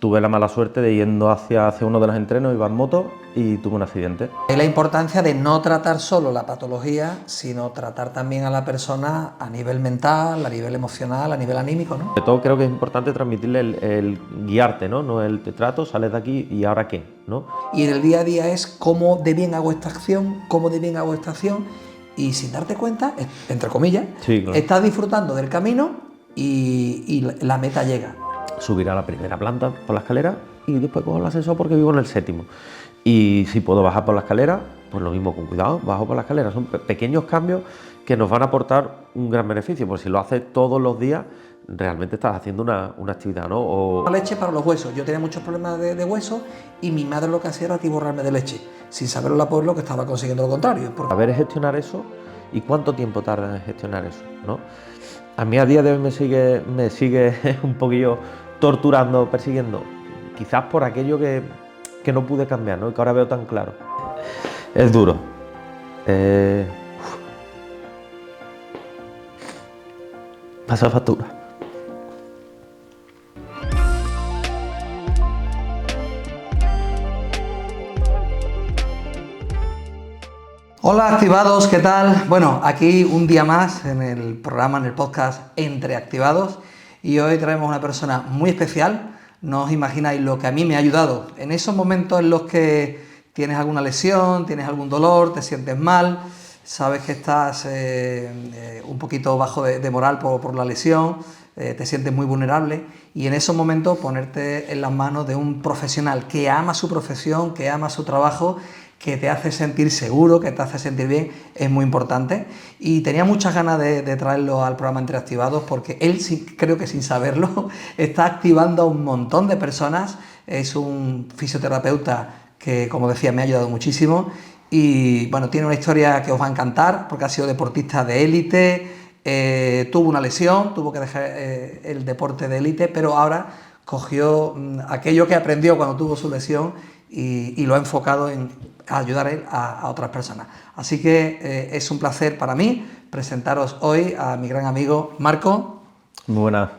tuve la mala suerte de yendo hacia uno de los entrenos, iba en moto y tuve un accidente. Es la importancia de no tratar solo la patología, sino tratar también a la persona a nivel mental, a nivel emocional, a nivel anímico, ¿no? Sobre todo creo que es importante transmitirle el guiarte, ¿no? No el te trato, sales de aquí y ahora qué, ¿no? Y en el día a día es cómo de bien hago esta acción, cómo de bien hago esta acción, y sin darte cuenta, entre comillas, Sí, claro. estás disfrutando del camino y la meta llega. Subir a la primera planta por la escalera y después cojo el ascensor porque vivo en el 7º. Y si puedo bajar por la escalera, pues lo mismo, con cuidado, bajo por la escalera. Son pequeños cambios que nos van a aportar un gran beneficio, porque si lo haces todos los días, realmente estás haciendo una actividad, ¿no? La leche para los huesos. Yo tenía muchos problemas de huesos y mi madre lo que hacía era atiborrarme de leche, sin saberlo la pueblo que estaba consiguiendo lo contrario. Saber gestionar eso y cuánto tiempo tarda en gestionar eso, ¿no? A mí a día de hoy me sigue un poquillo torturando, persiguiendo, quizás por aquello que no pude cambiar, ¿no? Y que ahora veo tan claro. Es duro. Pasa factura. Hola activados, ¿qué tal? Bueno, aquí un día más en el programa, en el podcast Entre Activados, y hoy traemos una persona muy especial. No os imagináis lo que a mí me ha ayudado en esos momentos en los que tienes alguna lesión, tienes algún dolor, te sientes mal, sabes que estás un poquito bajo de moral por la lesión, te sientes muy vulnerable, y en esos momentos ponerte en las manos de un profesional que ama su profesión, que ama su trabajo, que te hace sentir seguro, que te hace sentir bien, es muy importante. Y tenía muchas ganas de traerlo al programa Entre Activados, porque él, creo que sin saberlo, está activando a un montón de personas. Es un fisioterapeuta que, como decía, me ha ayudado muchísimo. Y bueno, tiene una historia que os va a encantar, porque ha sido deportista de élite, tuvo una lesión, tuvo que dejar el deporte de élite, pero ahora cogió aquello que aprendió cuando tuvo su lesión y lo ha enfocado en ayudar a él a otras personas. Así que es un placer para mí presentaros hoy a mi gran amigo Marco. Muy buenas.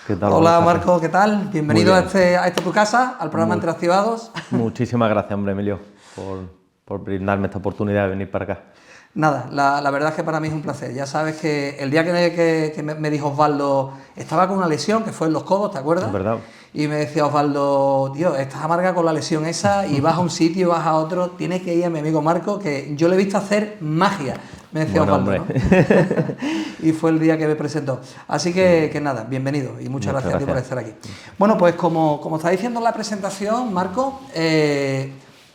¿Qué tal? Hola Marco, ¿qué tal? Bienvenido a esta tu casa, al programa Entre Activados. Muchísimas gracias, hombre, Emilio, por brindarme esta oportunidad de venir para acá. Nada, la verdad es que para mí es un placer. Ya sabes que el día que me dijo Osvaldo, estaba con una lesión que fue en los codos, ¿te acuerdas? Es verdad. Y me decía Osvaldo, tío, estás amarga con la lesión esa y vas a un sitio y vas a otro, tienes que ir a mi amigo Marco, que yo le he visto hacer magia, me decía Osvaldo, ¿no? Y fue el día que me presentó. Así que nada, bienvenido y muchas gracias a ti por estar aquí. Bueno, pues como está diciendo en la presentación, Marco,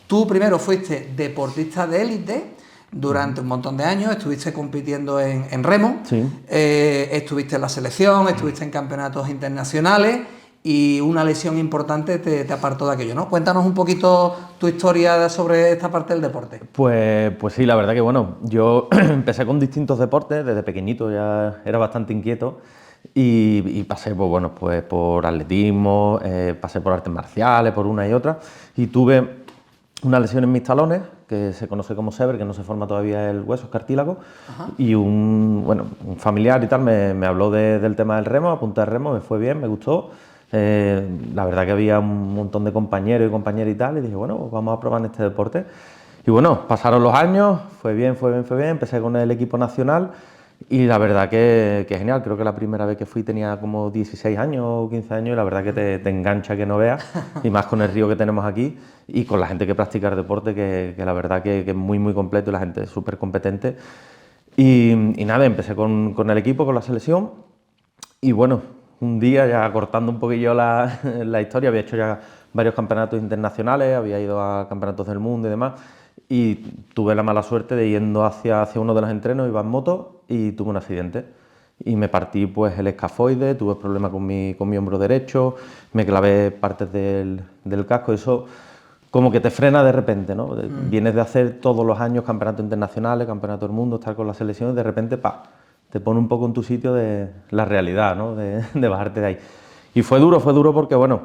tú primero fuiste deportista de élite durante un montón de años, estuviste compitiendo en remo, sí. Estuviste en la selección, estuviste en campeonatos internacionales y una lesión importante te apartó de aquello, ¿no? Cuéntanos un poquito tu historia sobre esta parte del deporte. Pues sí, la verdad que bueno, yo empecé con distintos deportes, desde pequeñito ya era bastante inquieto y pasé pues por atletismo, pasé por artes marciales, por una y otra, y tuve una lesión en mis talones, que se conoce como sever, que no se forma todavía el hueso, es cartílago. Ajá. Y un familiar y tal me habló del tema del remo, apunté al remo, me fue bien, me gustó. La verdad que había un montón de compañeros y compañeras y tal, y dije, bueno, pues vamos a probar en este deporte. Y bueno, pasaron los años, fue bien, empecé con el equipo nacional y la verdad que genial. Creo que la primera vez que fui tenía como 16 años o 15 años y la verdad que te engancha que no veas, y más con el río que tenemos aquí y con la gente que practica el deporte, que la verdad que es muy completo y la gente es súper competente. Y nada, empecé con el equipo, con la selección, y bueno, un día, ya cortando un poquillo la historia, había hecho ya varios campeonatos internacionales, había ido a campeonatos del mundo y demás, y tuve la mala suerte de yendo hacia uno de los entrenos, iba en moto y tuve un accidente. Y me partí pues el escafoide, tuve problemas con mi hombro derecho, me clavé partes del casco, eso como que te frena de repente, ¿no? Vienes de hacer todos los años campeonatos internacionales, campeonatos del mundo, estar con la selección y de repente, te pone un poco en tu sitio de la realidad, ¿no? De bajarte de ahí. Y fue duro porque, bueno,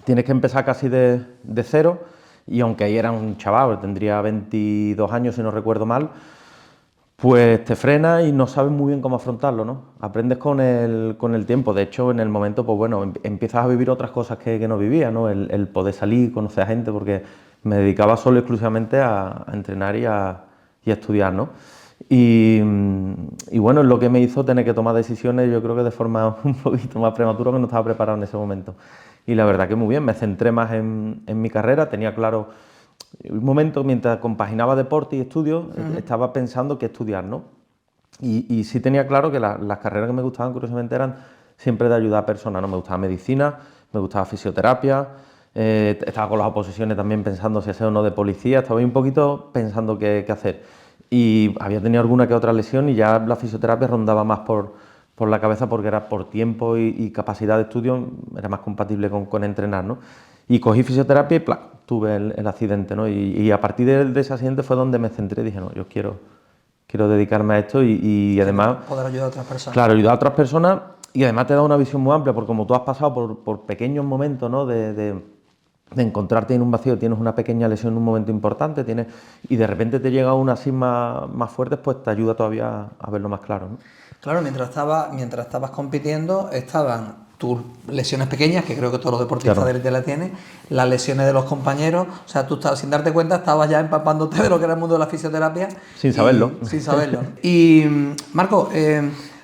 tienes que empezar casi de cero, y aunque ahí era un chaval, tendría 22 años si no recuerdo mal, Pues te frena y no sabes muy bien cómo afrontarlo, ¿no? Aprendes con el tiempo. De hecho, en el momento, pues bueno, empiezas a vivir otras cosas que no vivías, ¿no? El poder salir, conocer a gente, porque me dedicaba solo y exclusivamente a entrenar y a estudiar, ¿no? Y bueno, es lo que me hizo tener que tomar decisiones, yo creo que de forma un poquito más prematura, que no estaba preparado en ese momento. Y la verdad que muy bien, me centré más en mi carrera, tenía claro un momento, mientras compaginaba deporte y estudio, estaba pensando qué estudiar, ¿no? Y sí tenía claro que las carreras que me gustaban, curiosamente, eran siempre de ayudar a personas, ¿no? Me gustaba medicina, me gustaba fisioterapia, estaba con las oposiciones también pensando si hacer o no de policía, estaba ahí un poquito pensando qué hacer. Y había tenido alguna que otra lesión y ya la fisioterapia rondaba más por la cabeza porque era por tiempo y capacidad de estudio, era más compatible con entrenar, ¿no? Y cogí fisioterapia y ¡plac!, tuve el accidente, ¿no? Y a partir de ese accidente fue donde me centré, dije, no, yo quiero dedicarme a esto y además... Poder ayudar a otras personas. Claro, ayudar a otras personas y además te da una visión muy amplia, porque como tú has pasado por pequeños momentos, ¿no? de encontrarte en un vacío, tienes una pequeña lesión en un momento importante, y de repente te llega una así más fuerte, pues te ayuda todavía a verlo más claro, ¿no? Claro, mientras estabas compitiendo, estaban tus lesiones pequeñas, que creo que todos los deportistas Claro. de élite la tienen, las lesiones de los compañeros, o sea, tú estabas, sin darte cuenta, estabas ya empapándote de lo que era el mundo de la fisioterapia. Sin saberlo. Sin saberlo. Y Marco,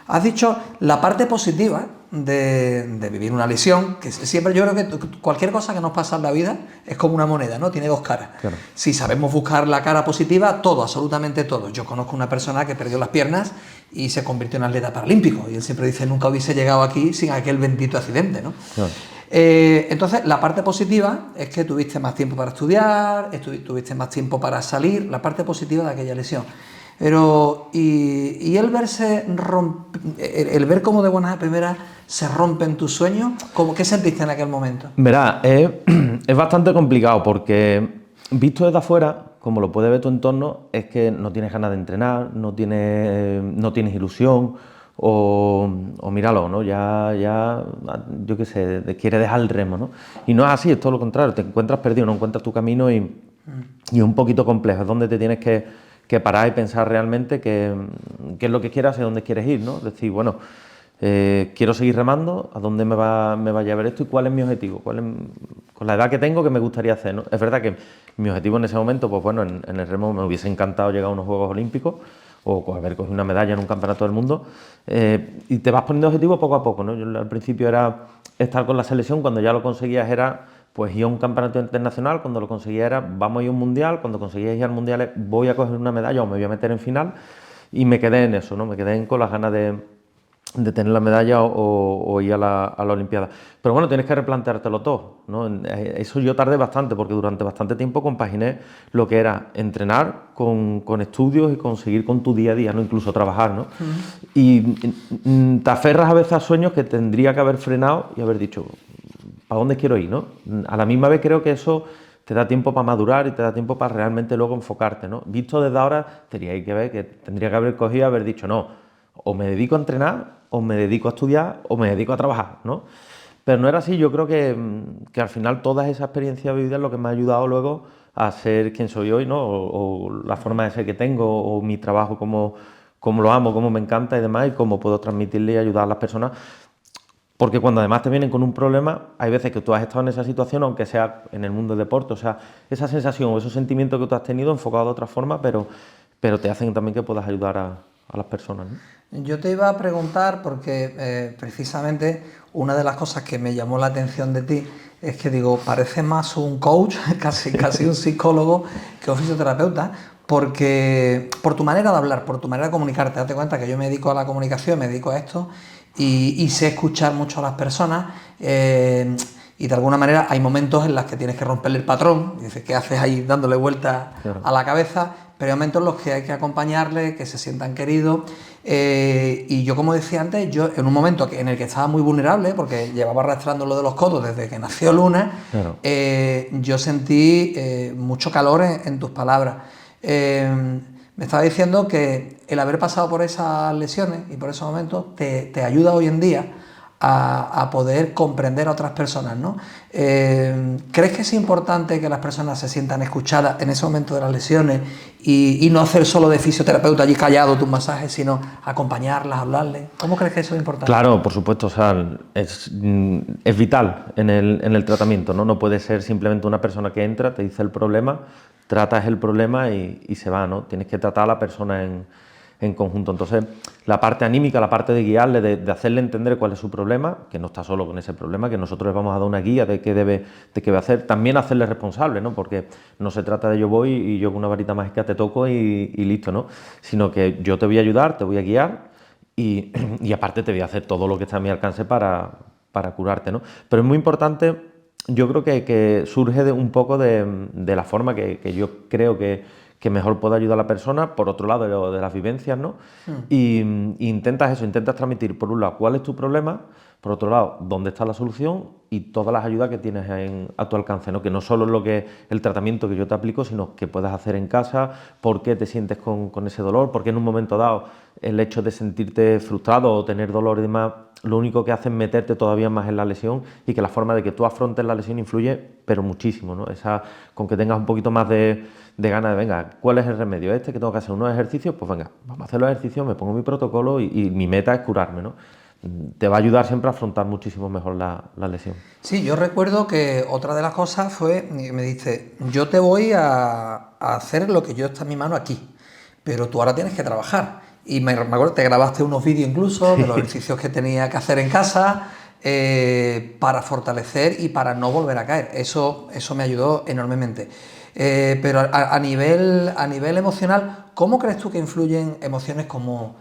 has dicho la parte positiva de vivir una lesión, que siempre yo creo que cualquier cosa que nos pasa en la vida es como una moneda, ¿no? Tiene dos caras. Claro. Si sabemos buscar la cara positiva, todo, absolutamente todo. Yo conozco una persona que perdió las piernas y se convirtió en atleta paralímpico, y él siempre dice, nunca hubiese llegado aquí sin aquel bendito accidente, ¿no? Claro. Entonces, la parte positiva es que tuviste más tiempo para estudiar, tuviste más tiempo para salir, la parte positiva de aquella lesión. Pero, y el ver cómo de buenas a primeras se rompen tus sueños, ¿qué sentiste en aquel momento? Verá, es bastante complicado porque visto desde afuera, como lo puede ver tu entorno, es que no tienes ganas de entrenar, no tienes ilusión, o míralo, ¿no? Ya, yo qué sé, quieres dejar el remo, ¿no? Y no es así, es todo lo contrario, te encuentras perdido, no encuentras tu camino y es un poquito complejo, es donde te tienes que parar y pensar realmente qué es lo que quieres, hacia dónde quieres ir, ¿no? Es decir, bueno, quiero seguir remando, a dónde me va a llevar esto y cuál es mi objetivo, con la edad que tengo, que me gustaría hacer, ¿no? Es verdad que mi objetivo en ese momento, pues bueno, en el remo me hubiese encantado llegar a unos Juegos Olímpicos o haber cogido una medalla en un campeonato del mundo, y te vas poniendo objetivos poco a poco, ¿no? Yo al principio era estar con la selección, cuando ya lo conseguías era pues ir a un campeonato internacional, cuando lo conseguía era vamos a ir a un mundial, cuando conseguías ir al mundial voy a coger una medalla o me voy a meter en final, y me quedé en eso, ¿no? Me quedé con las ganas de tener la medalla o ir a la Olimpiada. Pero bueno, tienes que replanteártelo todo, ¿no? Eso yo tardé bastante, porque durante bastante tiempo compaginé lo que era entrenar con estudios y conseguir con tu día a día, ¿no? Incluso trabajar, ¿no? Y te aferras a veces a sueños que tendría que haber frenado y haber dicho, ¿para dónde quiero ir, no? A la misma vez creo que eso te da tiempo para madurar y te da tiempo para realmente luego enfocarte, ¿no? Visto desde ahora, tendría que haber cogido y haber dicho, no, o me dedico a entrenar, o me dedico a estudiar, o me dedico a trabajar, ¿no? Pero no era así. Yo creo que al final todas esas experiencias vividas es lo que me ha ayudado luego a ser quien soy hoy, ¿no? O la forma de ser que tengo, o mi trabajo, como lo amo, cómo me encanta y demás, y cómo puedo transmitirle y ayudar a las personas. Porque cuando además te vienen con un problema, hay veces que tú has estado en esa situación, aunque sea en el mundo del deporte, o sea, esa sensación o esos sentimientos que tú has tenido enfocado de otra forma, pero te hacen también que puedas ayudar a las personas, ¿no? Yo te iba a preguntar porque precisamente una de las cosas que me llamó la atención de ti es que digo, pareces más un coach, casi un psicólogo que un fisioterapeuta, porque por tu manera de hablar, por tu manera de comunicarte, date cuenta que yo me dedico a la comunicación, me dedico a esto y sé escuchar mucho a las personas, y de alguna manera hay momentos en los que tienes que romperle el patrón, y dices, ¿qué haces ahí dándole vueltas a la cabeza? Pero hay momentos en los que hay que acompañarles, que se sientan queridos, y yo, como decía antes, yo en un momento en el que estaba muy vulnerable, porque llevaba arrastrando lo de los codos desde que nació Luna, Claro. yo sentí mucho calor en tus palabras. Me estaba diciendo que el haber pasado por esas lesiones y por esos momentos te ayuda hoy en día a poder comprender a otras personas, ¿no? ¿Crees que es importante que las personas se sientan escuchadas en ese momento de las lesiones y no hacer solo de fisioterapeuta allí callado tus masajes, sino acompañarlas, hablarles? ¿Cómo crees que eso es importante? Claro, por supuesto, o sea, es vital en el tratamiento, ¿no? No puede ser simplemente una persona que entra, te dice el problema, tratas el problema y se va, ¿no? Tienes que tratar a la persona en conjunto. Entonces, la parte anímica, la parte de guiarle, de hacerle entender cuál es su problema, que no está solo con ese problema, que nosotros le vamos a dar una guía de qué debe hacer, también hacerle responsable, ¿no? Porque no se trata de yo voy y yo con una varita mágica te toco y listo, ¿no? Sino que yo te voy a ayudar, te voy a guiar y aparte te voy a hacer todo lo que está a mi alcance para curarte, ¿no? Pero es muy importante, yo creo que surge un poco de la forma que yo creo que mejor puede ayudar a la persona, por otro lado de las vivencias, ¿no? Y intentas eso, intentas transmitir, por un lado, cuál es tu problema, por otro lado, dónde está la solución y todas las ayudas que tienes a tu alcance, ¿no? Que no solo es lo que el tratamiento que yo te aplico, sino que puedes hacer en casa, por qué te sientes con ese dolor, porque en un momento dado el hecho de sentirte frustrado o tener dolor y demás, lo único que hace es meterte todavía más en la lesión y que la forma de que tú afrontes la lesión influye, pero muchísimo, ¿no? Con que tengas un poquito más de ganas de, venga, ¿cuál es el remedio? Que tengo que hacer unos ejercicios, pues venga, vamos a hacer los ejercicios, me pongo mi protocolo y mi meta es curarme, ¿no? Te va a ayudar siempre a afrontar muchísimo mejor la lesión. Sí, yo recuerdo que otra de las cosas fue, me dice, yo te voy a hacer lo que yo está en mi mano aquí, pero tú ahora tienes que trabajar. Y me acuerdo, te grabaste unos vídeos incluso de los ejercicios que tenía que hacer en casa para fortalecer y para no volver a caer. Eso me ayudó enormemente. Pero a nivel emocional, ¿cómo crees tú que influyen emociones como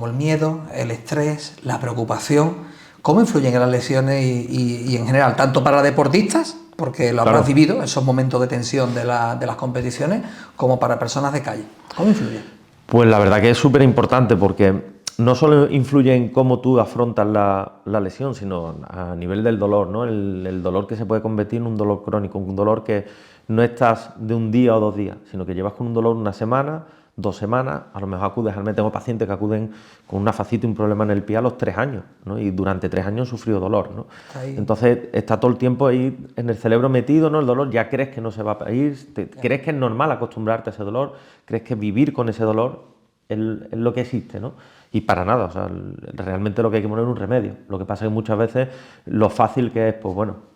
el miedo, el estrés, la preocupación? ¿Cómo influyen en las lesiones y en general, tanto para deportistas, porque lo habrás vivido, esos momentos de tensión de las competiciones, como para personas de calle? ¿Cómo influyen? Pues la verdad que es súper importante porque no solo influye en cómo tú afrontas la lesión, sino a nivel del dolor, ¿no? El dolor que se puede convertir en un dolor crónico, un dolor que no estás de un día o 2 días, sino que llevas con un dolor 1 semana, 2 semanas, a lo mejor acudes, tengo pacientes que acuden con una fascitis, un problema en el pie a los 3 años, ¿no? Y durante 3 años han sufrido dolor, ¿no? Entonces está todo el tiempo ahí en el cerebro metido, ¿no? El dolor, ya crees que no se va a ir, crees que es normal acostumbrarte a ese dolor, crees que vivir con ese dolor es lo que existe, ¿no? Y para nada, o sea, realmente lo que hay que poner es un remedio. Lo que pasa es que muchas veces lo fácil que es, pues bueno,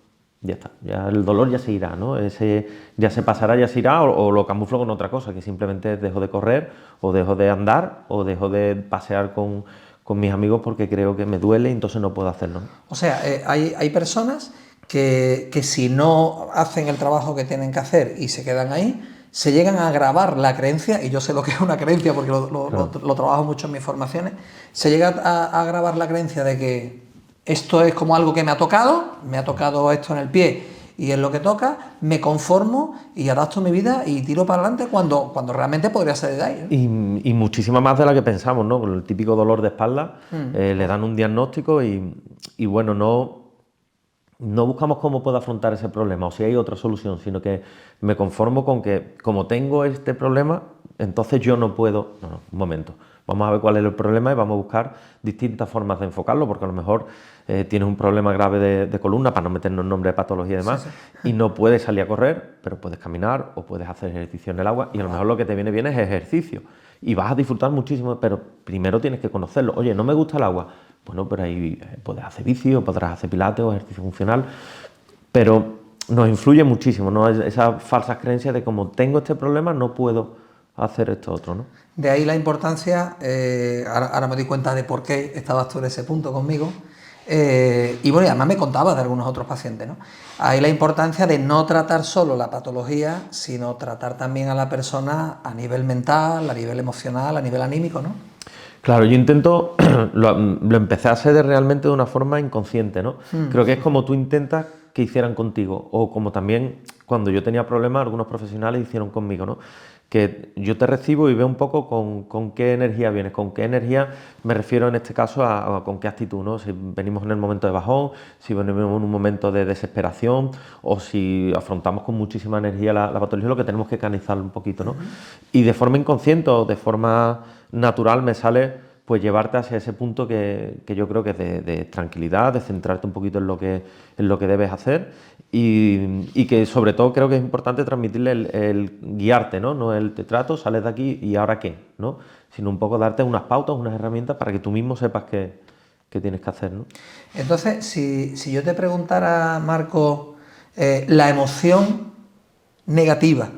ya está, ya el dolor ya se irá, ¿no? Ya se pasará, ya se irá, o lo camuflo con otra cosa, que simplemente dejo de correr, o dejo de andar, o dejo de pasear con mis amigos porque creo que me duele y entonces no puedo hacerlo, ¿no? O sea, hay personas que si no hacen el trabajo que tienen que hacer y se quedan ahí, se llegan a agravar la creencia, y yo sé lo que es una creencia porque lo trabajo mucho en mis formaciones, se llega a agravar la creencia de que esto es como algo que me ha tocado esto en el pie y es lo que toca, me conformo y adapto mi vida y tiro para adelante cuando realmente podría ser de ahí, ¿no? Y muchísima más de la que pensamos, ¿no? Con el típico dolor de espalda, le dan un diagnóstico y bueno, no buscamos cómo puedo afrontar ese problema o si hay otra solución, sino que me conformo con que como tengo este problema, entonces yo no puedo. No, un momento, vamos a ver cuál es el problema y vamos a buscar distintas formas de enfocarlo, porque a lo mejor tienes un problema grave de columna, para no meternos en nombre de patología y demás, y no puedes salir a correr, pero puedes caminar o puedes hacer ejercicio en el agua y a lo mejor lo que te viene bien es ejercicio y vas a disfrutar muchísimo, pero primero tienes que conocerlo. Oye, no me gusta el agua. Bueno, pero ahí puedes hacer bici o podrás hacer pilates o ejercicio funcional, pero nos influye muchísimo, ¿no? Esas falsas creencias de como tengo este problema no puedo hacer esto otro, ¿no? De ahí la importancia, ahora me doy cuenta de por qué estabas tú en ese punto conmigo, y bueno, y además me contabas de algunos otros pacientes, ¿no? Ahí la importancia de no tratar solo la patología, sino tratar también a la persona a nivel mental, a nivel emocional, a nivel anímico, ¿no? Claro, yo intento, lo empecé a hacer realmente de una forma inconsciente, ¿no? Creo que es como tú intentas que hicieran contigo, o como también cuando yo tenía problemas, algunos profesionales hicieron conmigo, ¿no? Que yo te recibo y veo un poco con qué energía vienes, con qué energía me refiero en este caso a con qué actitud, ¿no? Si venimos en el momento de bajón, si venimos en un momento de desesperación o si afrontamos con muchísima energía la patología, lo que tenemos que canalizar un poquito, ¿no? Y de forma inconsciente o de forma natural me sale pues llevarte hacia ese punto que yo creo que es de tranquilidad, de centrarte un poquito en lo que debes hacer y que sobre todo creo que es importante transmitirle el guiarte, ¿no? No el te trato, sales de aquí y ahora qué, ¿no? Sino un poco darte unas pautas, unas herramientas para que tú mismo sepas qué tienes que hacer, ¿no? Entonces, si yo te preguntara, Marco, la emoción negativa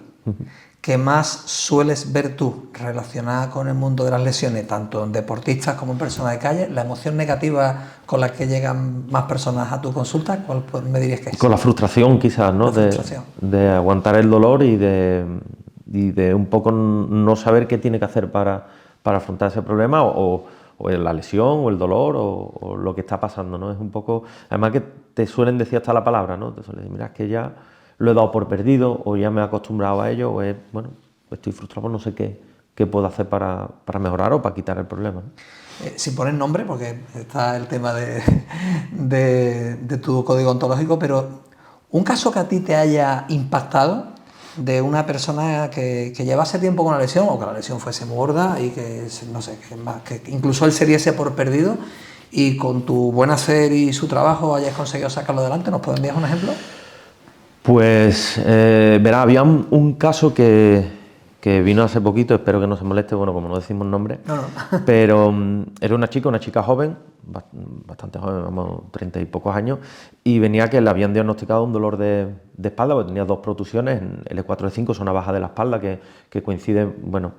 que más sueles ver tú relacionada con el mundo de las lesiones, tanto en deportistas como en personas de calle, la emoción negativa con la que llegan más personas a tu consulta, ¿cuál me dirías que es? Con la frustración quizás, ¿no? De aguantar el dolor y de un poco no saber qué tiene que hacer para afrontar ese problema o la lesión o el dolor o lo que está pasando, ¿no? Es un poco, además que te suelen decir hasta la palabra, ¿no? Te suelen decir, mira, es que ya lo he dado por perdido o ya me he acostumbrado a ello o bueno, estoy frustrado, no sé qué puedo hacer para mejorar o para quitar el problema, ¿no? Sin poner nombre, porque está el tema de tu código ontológico, pero un caso que a ti te haya impactado de una persona que llevase tiempo con la lesión o que la lesión fuese muy gorda y que, no sé, que incluso él se diese por perdido y con tu buen hacer y su trabajo hayas conseguido sacarlo adelante. ¿Nos pueden enviar un ejemplo? Pues, verá, había un caso que vino hace poquito, espero que no se moleste, bueno, como no decimos nombre, No. pero era una chica joven, bastante joven, vamos, 30 y pocos años, y venía que le habían diagnosticado un dolor de espalda, porque tenía 2 protusiones, en L4-L5, zona baja de la espalda, que coincide, bueno,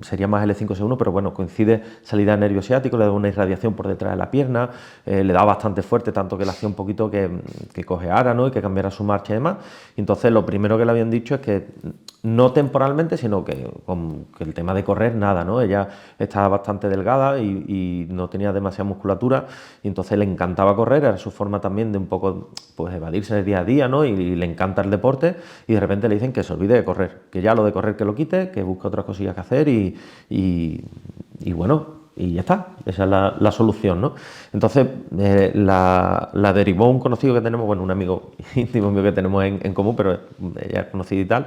sería más L5-S1, pero bueno, coincide salida de nervio ciático, le da una irradiación por detrás de la pierna, le da bastante fuerte, tanto que le hacía un poquito que cojeara, ¿no? Y que cambiara su marcha y demás. Y entonces lo primero que le habían dicho es que no temporalmente, sino que el tema de correr, nada, ¿no? Ella estaba bastante delgada y no tenía demasiada musculatura, y entonces le encantaba correr, era su forma también de un poco, pues, evadirse del día a día, ¿no? Y le encanta el deporte, y de repente le dicen que se olvide de correr, que ya lo de correr que lo quite, que busque otras cosillas que hacer y bueno, y ya está, esa es la solución, ¿no? Entonces la derivó un conocido que tenemos, bueno, un amigo íntimo mío que tenemos en común, pero ella es conocida y tal,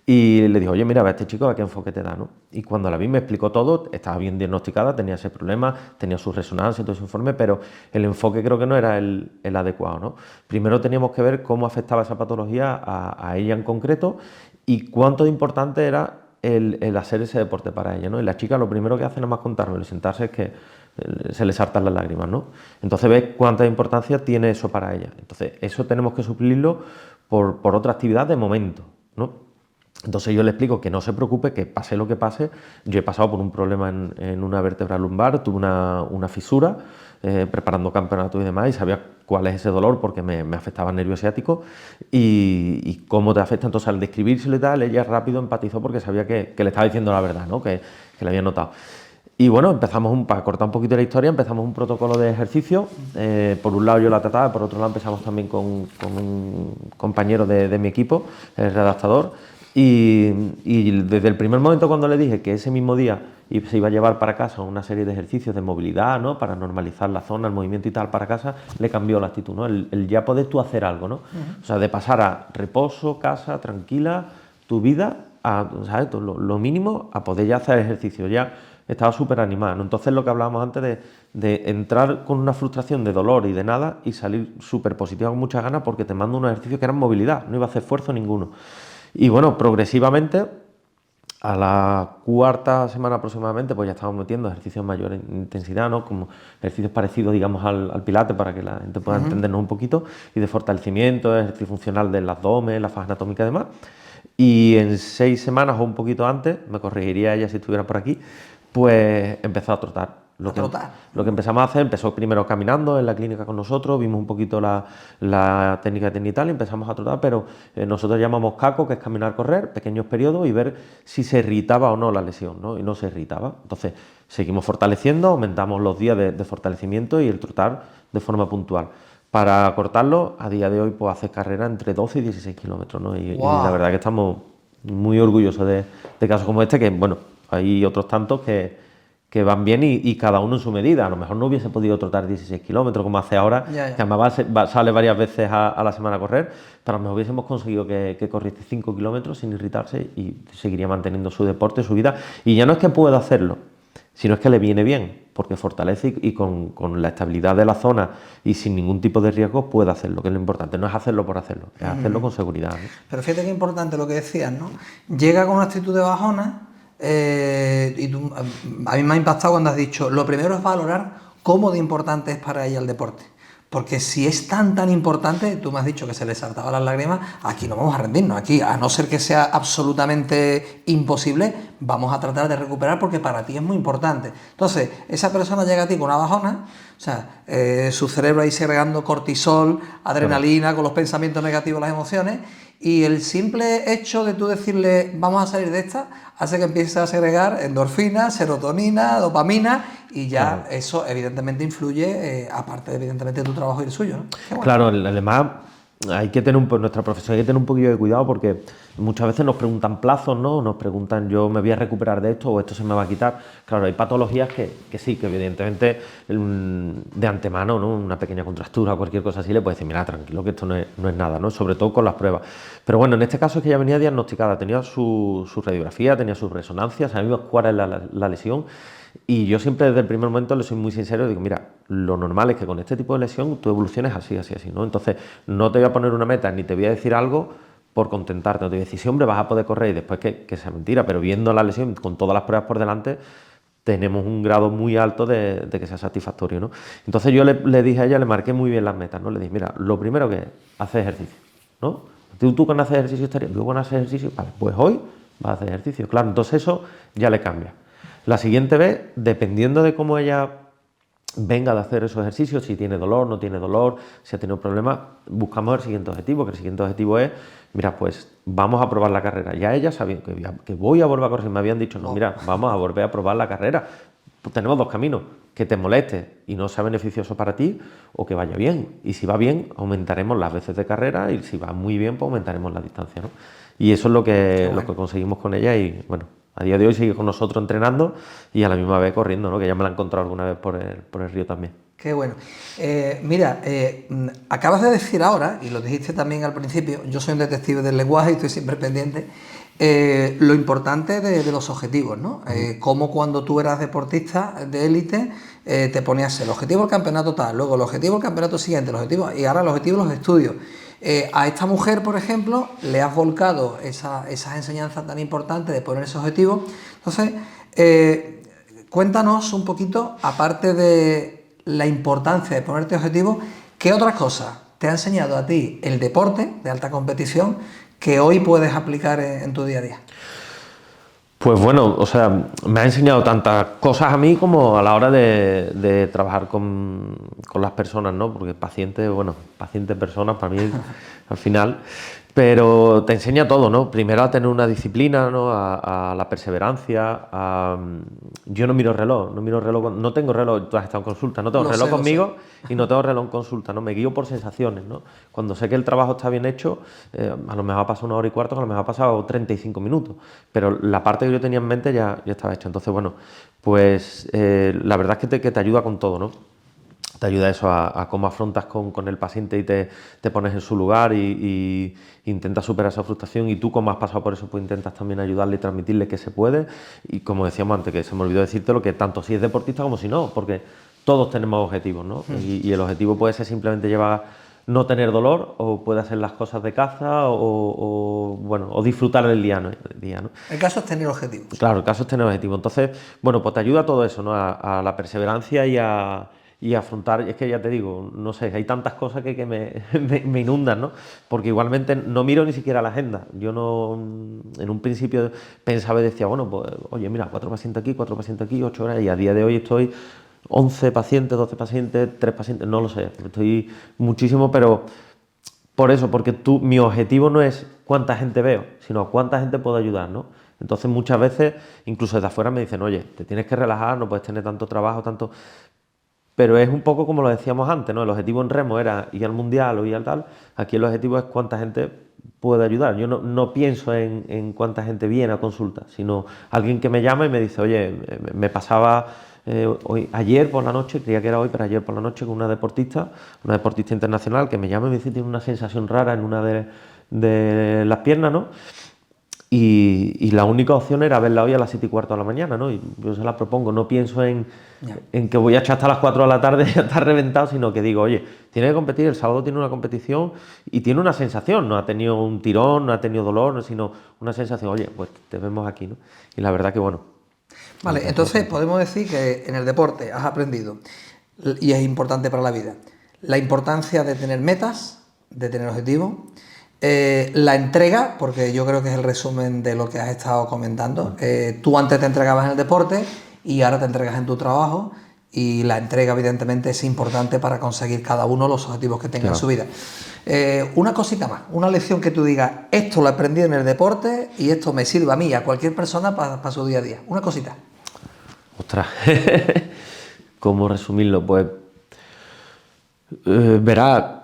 y le dijo, oye, mira, a este chico, ¿a qué enfoque te da, no? Y cuando la vi me explicó todo, estaba bien diagnosticada, tenía ese problema, tenía su resonancia y todo ese informe, pero el enfoque creo que no era el adecuado, ¿no? Primero teníamos que ver cómo afectaba esa patología a ella en concreto y cuánto de importante era el hacer ese deporte para ella, ¿no? Y la chica lo primero que hace nada más contármelo y sentarse es que se le saltan las lágrimas, ¿no? Entonces ves cuánta importancia tiene eso para ella. Entonces eso tenemos que suplirlo por otra actividad de momento, ¿no? Entonces yo le explico que no se preocupe, que pase lo que pase. Yo he pasado por un problema en una vértebra lumbar, tuve una fisura preparando campeonatos y demás, y sabía cuál es ese dolor porque me afectaba el nervio ciático y cómo te afecta. Entonces al describírselo y tal, ella rápido empatizó porque sabía que le estaba diciendo la verdad, ¿no? Que le había notado. Y bueno, empezamos, para cortar un poquito la historia, empezamos un protocolo de ejercicio. Por un lado yo la trataba, por otro lado empezamos también con un compañero de mi equipo, el redactador. Y desde el primer momento cuando le dije que ese mismo día se iba a llevar para casa una serie de ejercicios de movilidad, ¿no? Para normalizar la zona, el movimiento y tal para casa, le cambió la actitud, ¿no? El ya poder tú hacer algo, ¿no? O sea, de pasar a reposo, casa, tranquila, tu vida, ¿sabes? Lo mínimo, a poder ya hacer ejercicio. Ya estaba súper animada, ¿no? Entonces lo que hablábamos antes de entrar con una frustración de dolor y de nada y salir súper positiva con muchas ganas porque te mando unos ejercicios que eran movilidad, no iba a hacer esfuerzo ninguno. Y bueno, progresivamente, a la 4ª semana aproximadamente, pues ya estamos metiendo ejercicios de mayor intensidad, ¿no? Como ejercicios parecidos, digamos, al Pilates, para que la gente pueda entendernos un poquito, y de fortalecimiento, ejercicio funcional del abdomen, la faja anatómica y demás. Y en 6 semanas o un poquito antes, me corregiría ella si estuviera por aquí, pues empezó a trotar. Lo que empezamos a hacer, empezó primero caminando en la clínica con nosotros, vimos un poquito la técnica tecnital y empezamos a trotar, pero nosotros llamamos CACO, que es caminar, correr, pequeños periodos y ver si se irritaba o no la lesión, ¿no? Y no se irritaba. Entonces seguimos fortaleciendo, aumentamos los días de fortalecimiento y el trotar de forma puntual. Para cortarlo, a día de hoy pues hace carrera entre 12 y 16 kilómetros, ¿no? Y la verdad que estamos muy orgullosos de casos como este, que bueno, hay otros tantos que van bien y cada uno en su medida. A lo mejor no hubiese podido trotar 16 kilómetros como hace ahora, que además sale varias veces a la semana a correr, pero a lo mejor hubiésemos conseguido que corriese 5 kilómetros sin irritarse y seguiría manteniendo su deporte, su vida. Y ya no es que pueda hacerlo, sino es que le viene bien, porque fortalece y con la estabilidad de la zona y sin ningún tipo de riesgo puede hacerlo, que es lo importante. No es hacerlo por hacerlo, es hacerlo con seguridad, ¿no? Pero fíjate qué importante lo que decías, ¿no? Llega con una actitud de bajona a mí me ha impactado cuando has dicho, lo primero es valorar cómo de importante es para ella el deporte. Porque si es tan importante, tú me has dicho que se le saltaban las lágrimas, aquí no vamos a rendirnos, aquí a no ser que sea absolutamente imposible, vamos a tratar de recuperar porque para ti es muy importante. Entonces, esa persona llega a ti con una bajona, o sea, su cerebro ahí segregando cortisol, adrenalina, con los pensamientos negativos, las emociones, y el simple hecho de tú decirle vamos a salir de esta hace que empiece a segregar endorfina, serotonina, dopamina y ya eso evidentemente influye, aparte de evidentemente tu trabajo y el suyo, ¿no? Bueno. Claro, además hay que tener nuestra profesión hay que tener un poquillo de cuidado porque muchas veces nos preguntan plazos, ¿no? Nos preguntan yo me voy a recuperar de esto o esto se me va a quitar. Claro, hay patologías que sí, que evidentemente de antemano, ¿no? Una pequeña contractura o cualquier cosa así le puedes decir, mira, tranquilo que esto no es nada, ¿no? Sobre todo con las pruebas. Pero bueno, en este caso es que ya venía diagnosticada, tenía su radiografía, tenía sus resonancias, sabíamos cuál es la lesión. Y yo siempre desde el primer momento le soy muy sincero y digo, mira, lo normal es que con este tipo de lesión tu evolución es así, ¿no? Entonces no te voy a poner una meta ni te voy a decir algo por contentarte, no te voy a decir, sí, hombre, vas a poder correr y después que sea mentira, pero viendo la lesión con todas las pruebas por delante, tenemos un grado muy alto de que sea satisfactorio, ¿no? Entonces yo le dije a ella, le marqué muy bien las metas, ¿no? Le dije, mira, lo primero que es hacer ejercicio, ¿no? Tú con hacer ejercicio estarías, yo con hacer ejercicio, vale, pues hoy vas a hacer ejercicio, claro, entonces eso ya le cambia. La siguiente vez, dependiendo de cómo ella venga de hacer esos ejercicios, si tiene dolor, no tiene dolor, si ha tenido problemas, buscamos el siguiente objetivo, que el siguiente objetivo es, mira, pues vamos a probar la carrera. Ya ella sabía que voy a volver a correr, me habían dicho, no, mira, vamos a volver a probar la carrera. Pues tenemos dos caminos, que te moleste y no sea beneficioso para ti, o que vaya bien. Y si va bien, aumentaremos las veces de carrera, y si va muy bien, pues aumentaremos la distancia, ¿no? Y eso es lo que conseguimos con ella y, bueno, a día de hoy sigue con nosotros entrenando y a la misma vez corriendo, ¿no? Que ya me la he encontrado alguna vez por el río también. Qué bueno. Mira, acabas de decir ahora, y lo dijiste también al principio, yo soy un detective del lenguaje y estoy siempre pendiente, lo importante de los objetivos, ¿no? Cómo cuando tú eras deportista de élite te ponías el objetivo del campeonato tal, luego el objetivo del campeonato siguiente, el objetivo, y ahora el objetivo de los estudios. A esta mujer, por ejemplo, le has volcado esas enseñanzas tan importantes de poner ese objetivo. Entonces, cuéntanos un poquito, aparte de la importancia de ponerte objetivos, ¿qué otras cosas te ha enseñado a ti el deporte de alta competición que hoy puedes aplicar en tu día a día? Pues bueno, o sea, me ha enseñado tantas cosas a mí como a la hora de trabajar con las personas, ¿no? Porque pacientes, personas, para mí, al final, pero te enseña todo, ¿no? Primero a tener una disciplina, ¿no? A la perseverancia, yo no miro reloj, no tengo reloj, tú has estado en consulta, no tengo reloj conmigo y no tengo reloj en consulta, ¿no? Me guío por sensaciones, ¿no? Cuando sé que el trabajo está bien hecho, a lo mejor ha pasado 1 hora y cuarto, a lo mejor ha pasado 35 minutos, pero la parte que yo tenía en mente ya estaba hecha. Entonces, bueno, pues la verdad es que te ayuda con todo, ¿no? Te ayuda eso a cómo afrontas con el paciente y te pones en su lugar y intentas superar esa frustración, y tú, como has pasado por eso, pues intentas también ayudarle y transmitirle que se puede. Y como decíamos antes, que se me olvidó decírtelo, que tanto si es deportista como si no, porque todos tenemos objetivos, ¿no? Y el objetivo puede ser simplemente no tener dolor, o puede hacer las cosas de caza o disfrutar del día, ¿no? El caso es tener objetivos. Claro, el caso es tener objetivos. Entonces, bueno, pues te ayuda todo eso, ¿no? A la perseverancia y afrontar. Es que ya te digo, no sé, hay tantas cosas que me inundan, ¿no? Porque igualmente no miro ni siquiera la agenda. Yo no, en un principio pensaba y decía, bueno, pues oye, mira, 4 pacientes aquí, 8 horas, y a día de hoy estoy 11 pacientes, 12 pacientes, 3 pacientes, no lo sé, estoy muchísimo, pero por eso, porque mi objetivo no es cuánta gente veo, sino cuánta gente puedo ayudar, ¿no? Entonces muchas veces, incluso desde afuera me dicen, oye, te tienes que relajar, no puedes tener tanto trabajo, tanto... Pero es un poco como lo decíamos antes, ¿no? El objetivo en remo era ir al mundial o ir al tal. Aquí el objetivo es cuánta gente puede ayudar. Yo no pienso en cuánta gente viene a consulta, sino alguien que me llama y me dice, oye, me pasaba ayer por la noche, creía que era hoy, pero ayer por la noche, con una deportista internacional, que me llama y me dice que tiene una sensación rara en una de las piernas, ¿no? y la única opción era verla hoy a las 7:15 de la mañana, ¿no? Y yo se la propongo, no pienso en que voy a echar hasta las 4 de la tarde y estar reventado, sino que digo, oye, tiene que competir, el sábado tiene una competición y tiene una sensación, no ha tenido un tirón, no ha tenido dolor, sino una sensación, oye, pues te vemos aquí, ¿no? Y la verdad que bueno. Vale, entonces podemos decir que en el deporte has aprendido, y es importante para la vida, la importancia de tener metas, de tener objetivos, la entrega, porque yo creo que es el resumen de lo que has estado comentando. Tú antes te entregabas en el deporte y ahora te entregas en tu trabajo, y la entrega evidentemente es importante para conseguir cada uno los objetivos que tenga en su vida. Una cosita más, una lección que tú digas, esto lo he aprendido en el deporte y esto me sirve a mí, a cualquier persona para su día a día. Una cosita. Ostras, ¿cómo resumirlo? Pues verá,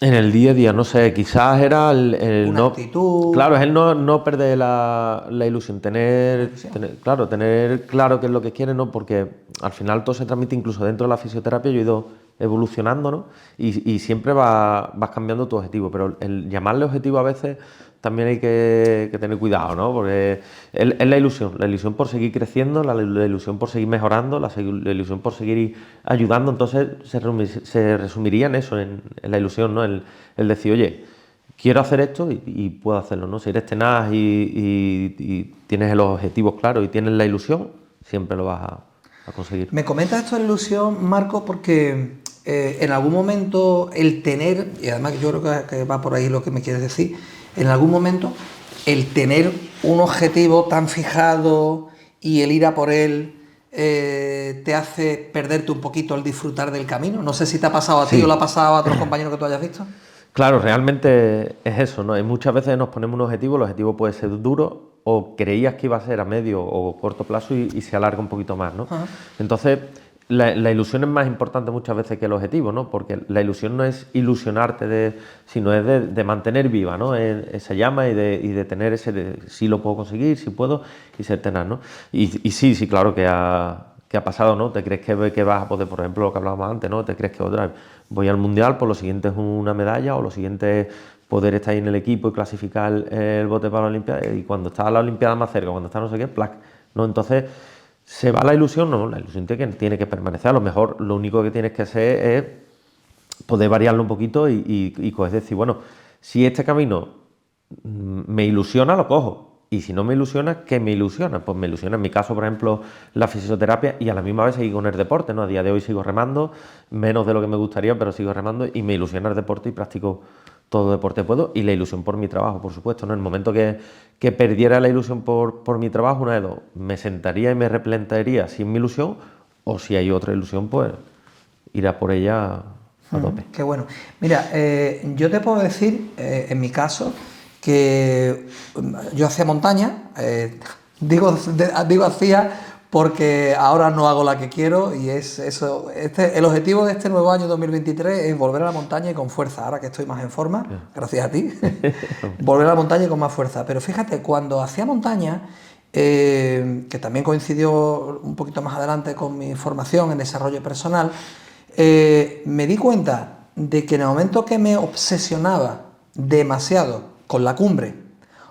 en el día a día, no sé, quizás era el Una no... actitud. Claro, es el no perder la ilusión, tener claro qué es lo que quieres, ¿no? Porque al final todo se transmite, incluso dentro de la fisioterapia yo he ido evolucionando, ¿no? Y siempre vas cambiando tu objetivo, pero el llamarle objetivo a veces también hay que tener cuidado, ¿no? Porque es la ilusión por seguir creciendo, la ilusión por seguir mejorando, la ilusión por seguir ayudando. Entonces se resumiría en eso, en la ilusión, ¿no? El decir, oye, quiero hacer esto y puedo hacerlo, ¿no? Si eres tenaz y tienes los objetivos claros y tienes la ilusión, siempre lo vas a conseguir. Me comentas esto de la ilusión, Marco, porque en algún momento el tener, y además yo creo que va por ahí lo que me quieres decir, en algún momento el tener un objetivo tan fijado y el ir a por él te hace perderte un poquito el disfrutar del camino. No sé si te ha pasado a ti o le ha pasado a otros compañeros que tú hayas visto. Claro, realmente es eso, ¿no? Y muchas veces nos ponemos un objetivo, el objetivo puede ser duro o creías que iba a ser a medio o corto plazo y se alarga un poquito más, ¿no? Ajá. Entonces, la ilusión es más importante muchas veces que el objetivo, ¿no? Porque la ilusión no es ilusionarte, sino es de mantener viva, ¿no? Esa llama y de tener ese sí lo puedo conseguir, sí puedo, y ser tenaz, ¿no? Y sí, claro que ha pasado, ¿no? Te crees que vas a poder, por ejemplo, lo que hablábamos antes, ¿no? Te crees que otra vez voy al Mundial, pues lo siguiente es una medalla, o lo siguiente es poder estar ahí en el equipo y clasificar el bote para la Olimpiada, y cuando está la Olimpiada más cerca, cuando está no sé qué, plac, ¿no? Entonces, ¿se va la ilusión? No, la ilusión tiene que permanecer. A lo mejor lo único que tienes que hacer es poder variarlo un poquito y decir, bueno, si este camino me ilusiona, lo cojo. Y si no me ilusiona, ¿qué me ilusiona? Pues me ilusiona, en mi caso, por ejemplo, la fisioterapia, y a la misma vez seguir con el deporte, ¿no? A día de hoy sigo remando, menos de lo que me gustaría, pero sigo remando y me ilusiona el deporte y practico todo deporte puedo, y la ilusión por mi trabajo, por supuesto, ¿no? En el momento que perdiera la ilusión por mi trabajo, una de dos, me sentaría y me replantearía sin mi ilusión, o si hay otra ilusión, pues irá por ella a tope. Qué bueno. Mira, yo te puedo decir, en mi caso, que yo hacía montaña, digo hacía porque ahora no hago la que quiero, y es eso. El objetivo de este nuevo año 2023 es volver a la montaña y con fuerza, ahora que estoy más en forma, gracias a ti, volver a la montaña y con más fuerza. Pero fíjate, cuando hacía montaña, que también coincidió un poquito más adelante con mi formación en desarrollo personal, me di cuenta de que en el momento que me obsesionaba demasiado con la cumbre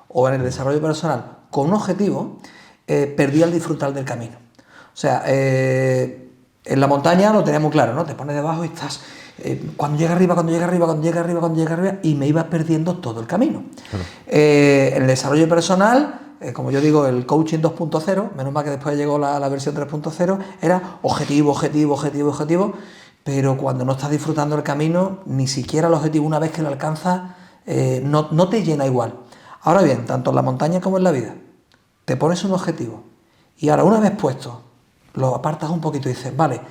o en el desarrollo personal con un objetivo, perdía el disfrutar del camino. O sea, en la montaña lo tenía muy claro, ¿no? Te pones debajo y estás cuando llega arriba, y me iba perdiendo todo el camino. Claro. En el desarrollo personal, como yo digo, el coaching 2.0, menos mal que después llegó la versión 3.0, era objetivo, pero cuando no estás disfrutando el camino, ni siquiera el objetivo, una vez que lo alcanzas, no te llena igual. Ahora bien, tanto en la montaña como en la vida, te pones un objetivo y ahora, una vez puesto, lo apartas un poquito y dices, vale,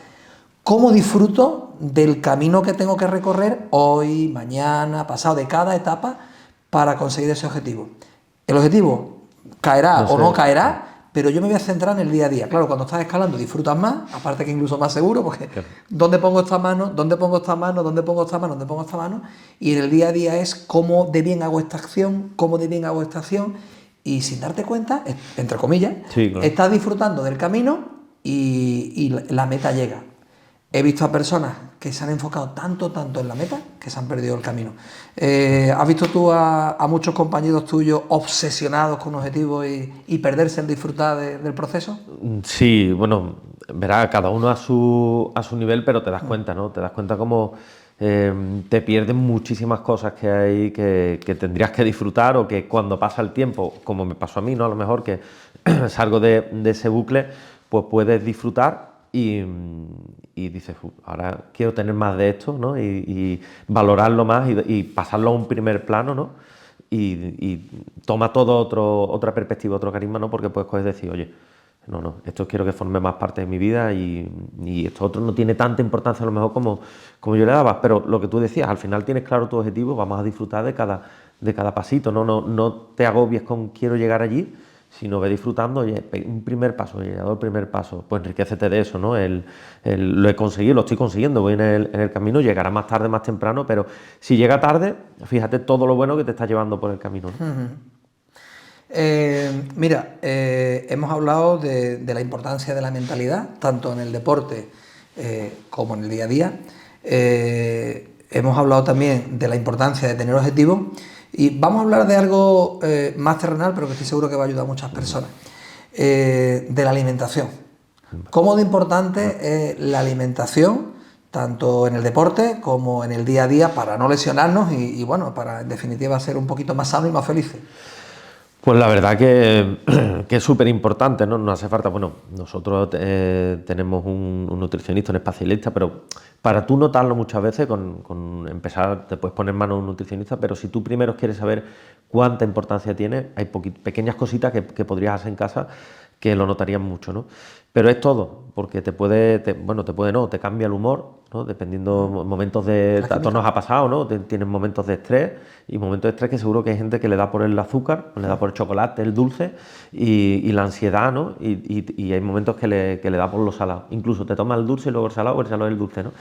¿cómo disfruto del camino que tengo que recorrer hoy, mañana, pasado, de cada etapa para conseguir ese objetivo? El objetivo caerá o no caerá, pero yo me voy a centrar en el día a día. Claro, cuando estás escalando disfrutas más, aparte que incluso más seguro, porque claro, ¿dónde pongo esta mano? ¿Dónde pongo esta mano? ¿Dónde pongo esta mano? ¿Dónde pongo esta mano? Y en el día a día es cómo de bien hago esta acción, cómo de bien hago esta acción, y sin darte cuenta, entre comillas, sí, claro, estás disfrutando del camino y la meta llega. he visto a personas que se han enfocado tanto en la meta que se han perdido el camino. ¿Has visto tú a muchos compañeros tuyos obsesionados con objetivos y perderse el disfrutar del proceso? Sí, bueno, verá, cada uno a su nivel, pero te das cuenta, ¿no? Te das cuenta cómo te pierden muchísimas cosas que hay que tendrías que disfrutar, o que cuando pasa el tiempo, como me pasó a mí, ¿no? A lo mejor que salgo de ese bucle, pues puedes disfrutar y dices, ahora quiero tener más de esto, ¿no? Y valorarlo más y pasarlo a un primer plano, ¿no? Y toma todo otra perspectiva, otro carisma, ¿no? Porque puedes decir, oye, no, esto quiero que forme más parte de mi vida y esto otro no tiene tanta importancia a lo mejor como yo le daba, pero lo que tú decías, al final tienes claro tu objetivo, vamos a disfrutar de cada pasito, no te agobies con quiero llegar allí, sino ve disfrutando, oye, un primer paso, he dado el primer paso, pues enriquecete de eso, ¿no? Lo he conseguido, lo estoy consiguiendo, voy en el camino, llegará más tarde, más temprano, pero si llega tarde, fíjate todo lo bueno que te está llevando por el camino, ¿no? Mira, hemos hablado de la importancia de la mentalidad, tanto en el deporte como en el día a día. Hemos hablado también de la importancia de tener objetivos y vamos a hablar de algo más terrenal, pero que estoy seguro que va a ayudar a muchas personas, de la alimentación. ¿Cómo de importante es la alimentación, tanto en el deporte como en el día a día, para no lesionarnos y bueno, para en definitiva ser un poquito más sanos y más felices? Pues la verdad que es súper importante, ¿no? No hace falta, bueno, nosotros tenemos un nutricionista, un especialista, pero para tú notarlo muchas veces, con empezar, te puedes poner en manos de un nutricionista, pero si tú primero quieres saber cuánta importancia tiene, hay pequeñas cositas que podrías hacer en casa que lo notarían mucho, ¿no? Pero es todo, porque te cambia el humor, ¿no? Dependiendo momentos a todos nos ha pasado, ¿no? Tienes momentos de estrés y momentos de estrés que seguro que hay gente que le da por el azúcar, le da por el chocolate, el dulce y la ansiedad, ¿no? Y hay momentos que le da por lo salado. Incluso te tomas el dulce y luego el salado el dulce, ¿no?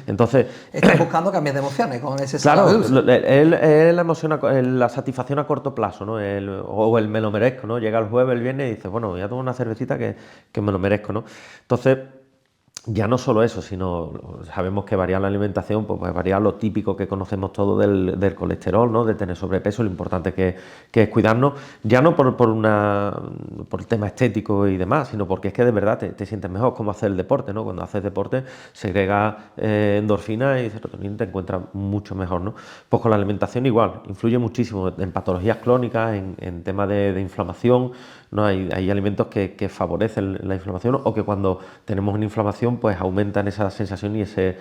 Entonces... Estás buscando cambios de emociones con ese salado Claro, dulce. es la emoción, la satisfacción a corto plazo, ¿no? O el me lo merezco, ¿no? Llega el jueves, el viernes y dices, bueno, voy a tomar una cervecita que me lo merezco, ¿no? Entonces, ya no solo eso, sino sabemos que variar la alimentación, pues variar lo típico que conocemos todos del colesterol, ¿no? De tener sobrepeso, lo importante que es cuidarnos, ya no por el tema estético y demás, sino porque es que de verdad te sientes mejor, como hacer el deporte, ¿no? Cuando haces deporte segrega endorfina y serotonina, te encuentras mucho mejor, ¿no? Pues con la alimentación igual, influye muchísimo en patologías crónicas, en temas de inflamación, ¿no? Hay alimentos que favorecen la inflamación o que cuando tenemos una inflamación pues aumentan esa sensación y ese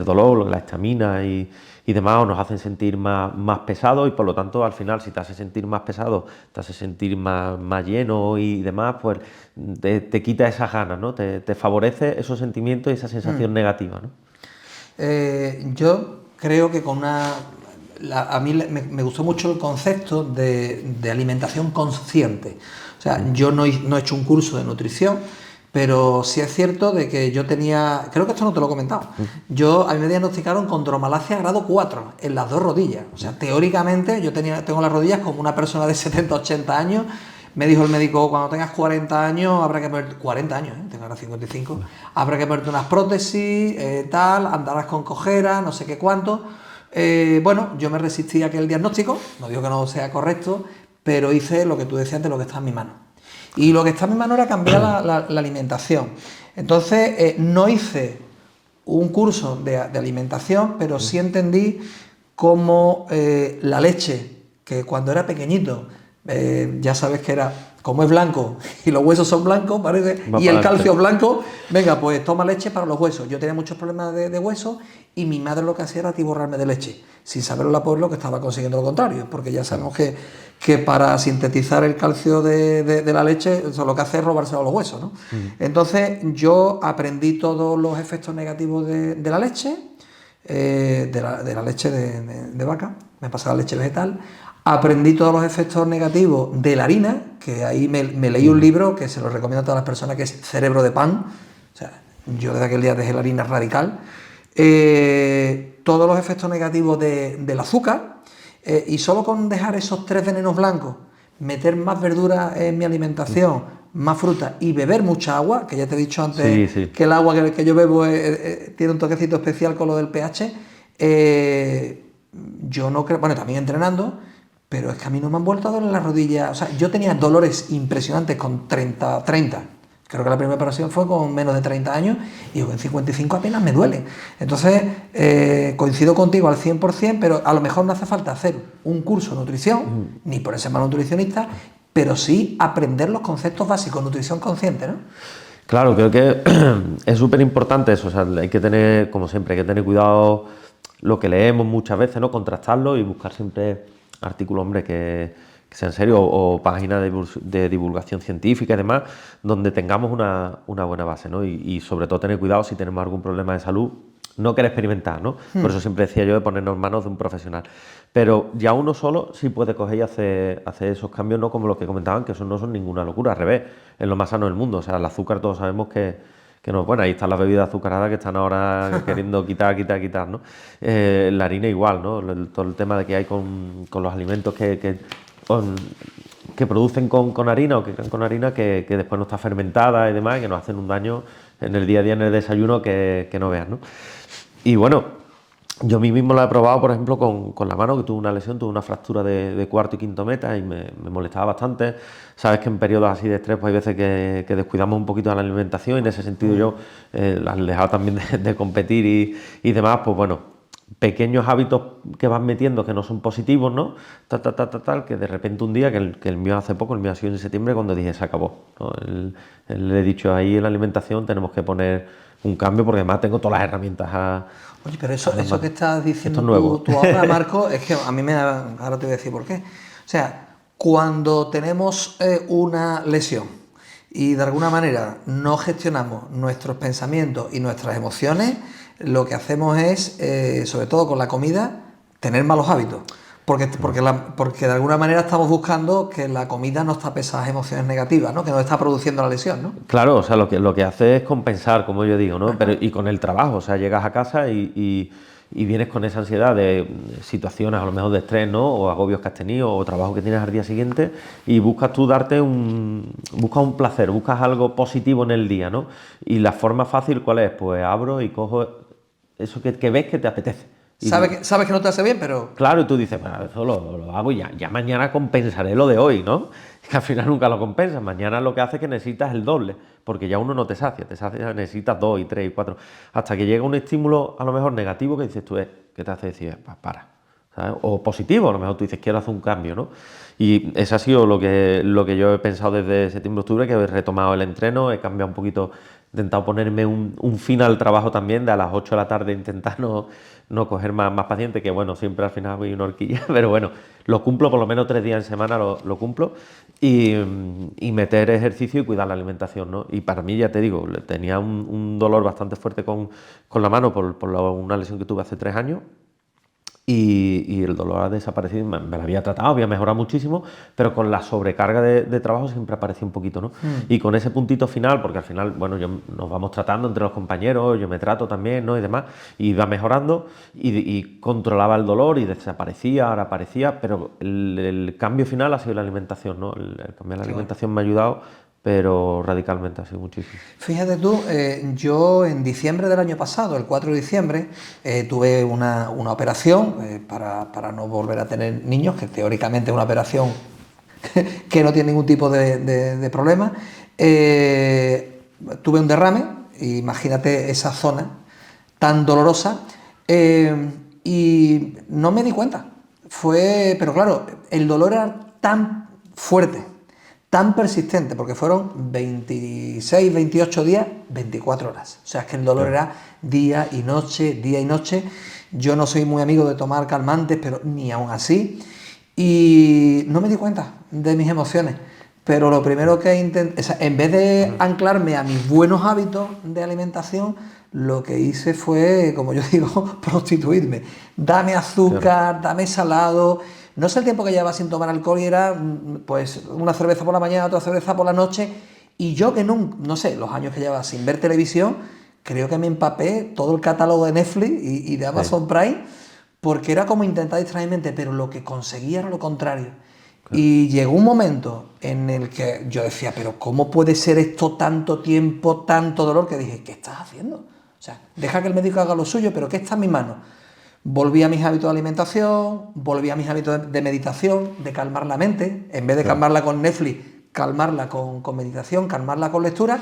dolor, la histamina y demás, o nos hacen sentir más pesados y por lo tanto al final si te hace sentir más pesado, te hace sentir más lleno y demás, pues te quita esas ganas, ¿no? Te favorece esos sentimientos y esa sensación negativa, ¿no? Yo creo que a mí me gustó mucho el concepto de alimentación consciente. O sea, yo no he hecho un curso de nutrición, pero sí es cierto de que yo tenía, creo que esto no te lo he comentado, a mí me diagnosticaron condromalacia grado 4 en las dos rodillas. O sea, teóricamente tengo las rodillas como una persona de 70, 80 años. Me dijo el médico, cuando tengas 40 años, habrá que ponerte, 40 años, tengo ahora 55, habrá que ponerte unas prótesis, andarás con cojeras, no sé qué cuánto. Bueno, yo me resistí a aquel diagnóstico, no digo que no sea correcto, pero hice lo que tú decías antes, lo que está en mi mano. Y lo que está en mi mano era cambiar la alimentación. Entonces, no hice un curso de alimentación, pero sí entendí cómo la leche, que cuando era pequeñito, ya sabes que era, como es blanco y los huesos son blancos, parece, y el calcio es blanco, venga, pues toma leche para los huesos. Yo tenía muchos problemas de huesos y mi madre lo que hacía era atiborrarme de leche, sin saberlo la pueblo que estaba consiguiendo lo contrario, porque ya sabemos que para sintetizar el calcio de la leche, eso lo que hace es robárselo a los huesos, ¿no? Entonces yo aprendí todos los efectos negativos de la leche, de la leche de vaca, me pasaba la leche vegetal. Aprendí todos los efectos negativos de la harina, que ahí me leí un libro que se lo recomiendo a todas las personas, que es Cerebro de Pan. O sea, yo desde aquel día dejé la harina radical. Todos los efectos negativos del azúcar, y solo con dejar esos 3 venenos blancos, meter más verduras en mi alimentación, más fruta y beber mucha agua, que ya te he dicho antes que el agua que yo bebo tiene un toquecito especial con lo del pH, yo no creo, bueno, también entrenando, pero es que a mí no me han vuelto a doler las rodillas. O sea, yo tenía dolores impresionantes con 30. Creo que la primera operación fue con menos de 30 años y con 55 apenas me duele. Entonces, coincido contigo al 100%, pero a lo mejor no hace falta hacer un curso de nutrición, ni por ese mal nutricionista, pero sí aprender los conceptos básicos, nutrición consciente, ¿no? Claro, creo que es súper importante eso. O sea, hay que tener, como siempre, hay que tener cuidado lo que leemos muchas veces, ¿no? Contrastarlo y buscar siempre artículos, hombre, que sean serios o páginas de divulgación científica y demás, donde tengamos una buena base, ¿no? Y sobre todo tener cuidado si tenemos algún problema de salud, no querer experimentar, ¿no? Por eso siempre decía yo de ponernos en manos de un profesional. Pero ya uno solo sí puede coger y hacer esos cambios, no como los que comentaban, que eso no son ninguna locura, al revés, es lo más sano del mundo. O sea, el azúcar todos sabemos que no es buena. Ahí están las bebidas azucaradas que están ahora queriendo quitar, ¿no? La harina igual, ¿no? Todo el tema de que hay con los alimentos que producen con harina o que crean con harina que después no está fermentada y demás, que nos hacen un daño en el día a día, en el desayuno, que no veas, ¿no? Y bueno, yo a mí mismo lo he probado, por ejemplo, con la mano, que tuve una lesión, tuve una fractura de cuarto y quinto meta y me molestaba bastante. Sabes que en periodos así de estrés pues hay veces que descuidamos un poquito de la alimentación y en ese sentido yo, al dejar también de competir y demás, pues bueno, pequeños hábitos que vas metiendo que no son positivos, ¿no? Que de repente un día, que el mío hace poco, el mío ha sido en septiembre, cuando dije se acabó, ¿no? Le he dicho ahí en la alimentación tenemos que poner un cambio porque además tengo todas las herramientas Oye, pero eso que estás diciendo tú ahora, Marco, es que a mí ahora te voy a decir por qué. O sea, cuando tenemos una lesión y de alguna manera no gestionamos nuestros pensamientos y nuestras emociones, lo que hacemos es, sobre todo con la comida, tener malos hábitos. Porque de alguna manera estamos buscando que la comida nos tape esas emociones negativas, ¿no? Que nos está produciendo la lesión, ¿no? Claro, o sea, lo que hace es compensar, como yo digo, ¿no? Pero, y con el trabajo, o sea, llegas a casa y vienes con esa ansiedad de situaciones a lo mejor de estrés, ¿no? O agobios que has tenido o trabajo que tienes al día siguiente y buscas tú buscas un placer, buscas algo positivo en el día, ¿no? Y la forma fácil, ¿cuál es? Pues abro y cojo eso que ves que te apetece. Sabes que no te hace bien, pero... Claro, y tú dices, bueno, eso lo hago y ya mañana compensaré lo de hoy, ¿no? Es que al final nunca lo compensas. Mañana lo que hace es que necesitas el doble, porque ya uno no te sacia, necesitas 2 y 3 y 4, hasta que llega un estímulo a lo mejor negativo que dices tú, ¿qué te hace decir? Pues para, ¿sabes? O positivo, a lo mejor tú dices, quiero hacer un cambio, ¿no? Y eso ha sido lo que yo he pensado desde septiembre-octubre, que he retomado el entreno, he cambiado un poquito, he intentado ponerme un fin al trabajo también, de a las 8 de la tarde intentar no coger más pacientes, que bueno, siempre al final voy una horquilla, pero bueno, lo cumplo por lo menos 3 días en semana, lo cumplo, y meter ejercicio y cuidar la alimentación, ¿no? Y para mí, ya te digo, tenía un dolor bastante fuerte con la mano por una lesión que tuve hace 3 años, y el dolor ha desaparecido, me lo había tratado, había mejorado muchísimo, pero con la sobrecarga de trabajo siempre aparecía un poquito, ¿no? Y con ese puntito final, porque al final, bueno, nos vamos tratando entre los compañeros, yo me trato también, ¿no? Y demás, y iba mejorando y controlaba el dolor y desaparecía, ahora aparecía, pero el cambio final ha sido la alimentación, ¿no? El cambiar la alimentación me ha ayudado, pero radicalmente ha sido muchísimo. Fíjate tú, yo en diciembre del año pasado, el 4 de diciembre, tuve una operación para no volver a tener niños, que teóricamente es una operación que no tiene ningún tipo de problema. Tuve un derrame, imagínate esa zona tan dolorosa, y no me di cuenta. Pero claro, el dolor era tan fuerte, tan persistente, porque fueron 26, 28 días, 24 horas. O sea, es que el dolor era día y noche, día y noche. Yo no soy muy amigo de tomar calmantes, pero ni aún así. Y no me di cuenta de mis emociones. Pero lo primero que intenté, en vez de anclarme a mis buenos hábitos de alimentación, lo que hice fue, como yo digo, prostituirme. Dame azúcar, dame salado. No sé el tiempo que llevaba sin tomar alcohol y era pues una cerveza por la mañana, otra cerveza por la noche. Y yo que no sé, los años que llevaba sin ver televisión, creo que me empapé todo el catálogo de Netflix y de Amazon Prime, porque era como intentar distraer mi mente, pero lo que conseguía era lo contrario. Y llegó un momento en el que yo decía, pero ¿cómo puede ser esto tanto tiempo, tanto dolor? Que dije, ¿qué estás haciendo? O sea, deja que el médico haga lo suyo, pero ¿qué está en mis manos? Volví a mis hábitos de alimentación, volví a mis hábitos de meditación, de calmar la mente, en vez de calmarla con Netflix, calmarla con meditación, calmarla con lectura,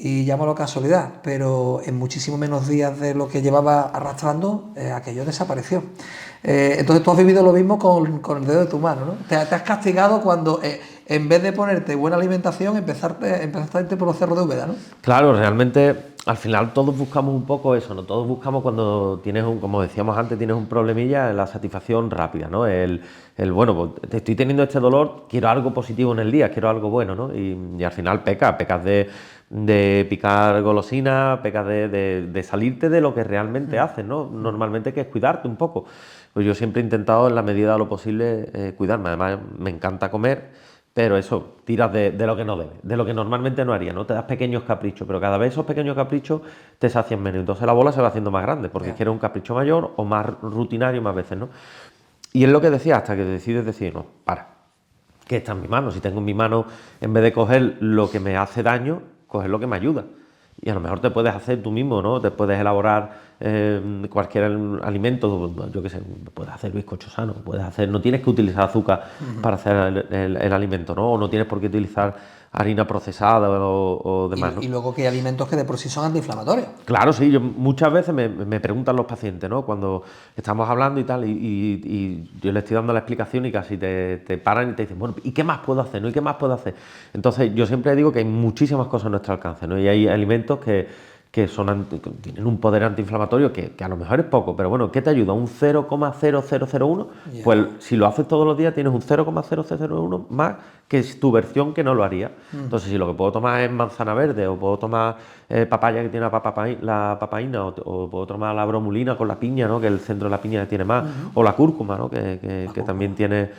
y llámalo casualidad, pero en muchísimo menos días de lo que llevaba arrastrando, aquello desapareció. Entonces tú has vivido lo mismo con el dedo de tu mano, ¿no? Te has castigado cuando en vez de ponerte buena alimentación, empezaste a irte por los cerros de Úbeda, ¿no? Claro, realmente al final todos buscamos un poco eso, ¿no? Todos buscamos cuando tienes como decíamos antes, tienes un problemilla, la satisfacción rápida, ¿no? Bueno, pues estoy teniendo este dolor, quiero algo positivo en el día, quiero algo bueno, ¿no? Y al final pecas de picar golosina, pecas de salirte de lo que realmente haces, ¿no? Normalmente que es cuidarte un poco. Pues yo siempre he intentado en la medida de lo posible cuidarme, además me encanta comer. Pero eso, tiras de lo que no debes, de lo que normalmente no haría, ¿no? Te das pequeños caprichos, pero cada vez esos pequeños caprichos te sacian menos. Entonces la bola se va haciendo más grande, porque quieres un capricho mayor o más rutinario más veces, ¿no? Y es lo que decía, hasta que decides decir, no, que está en mi mano. Si tengo en mi mano, en vez de coger lo que me hace daño, coger lo que me ayuda. Y a lo mejor te puedes hacer tú mismo, ¿no? Te puedes elaborar cualquier alimento, yo qué sé, puedes hacer bizcocho sano, no tienes que utilizar azúcar para hacer el alimento, ¿no? O no tienes por qué utilizar harina procesada o demás, ¿no? Y luego que hay alimentos que de por sí son antiinflamatorios. Claro, sí, muchas veces me preguntan los pacientes, ¿no? Cuando estamos hablando y tal, y yo les estoy dando la explicación y casi te paran y te dicen, bueno, ¿y qué más puedo hacer? ¿No? ¿Y qué más puedo hacer? Entonces, yo siempre digo que hay muchísimas cosas a nuestro alcance, ¿no? Y hay alimentos que tienen un poder antiinflamatorio que a lo mejor es poco, pero bueno, ¿qué te ayuda? ¿Un 0,0001? Yeah. Pues si lo haces todos los días tienes un 0,0001 más que tu versión que no lo haría. Entonces, si lo que puedo tomar es manzana verde, o puedo tomar papaya que tiene la papaína, o puedo tomar la bromulina con la piña, ¿no? Que el centro de la piña tiene más, o la cúrcuma, ¿no? Que también tiene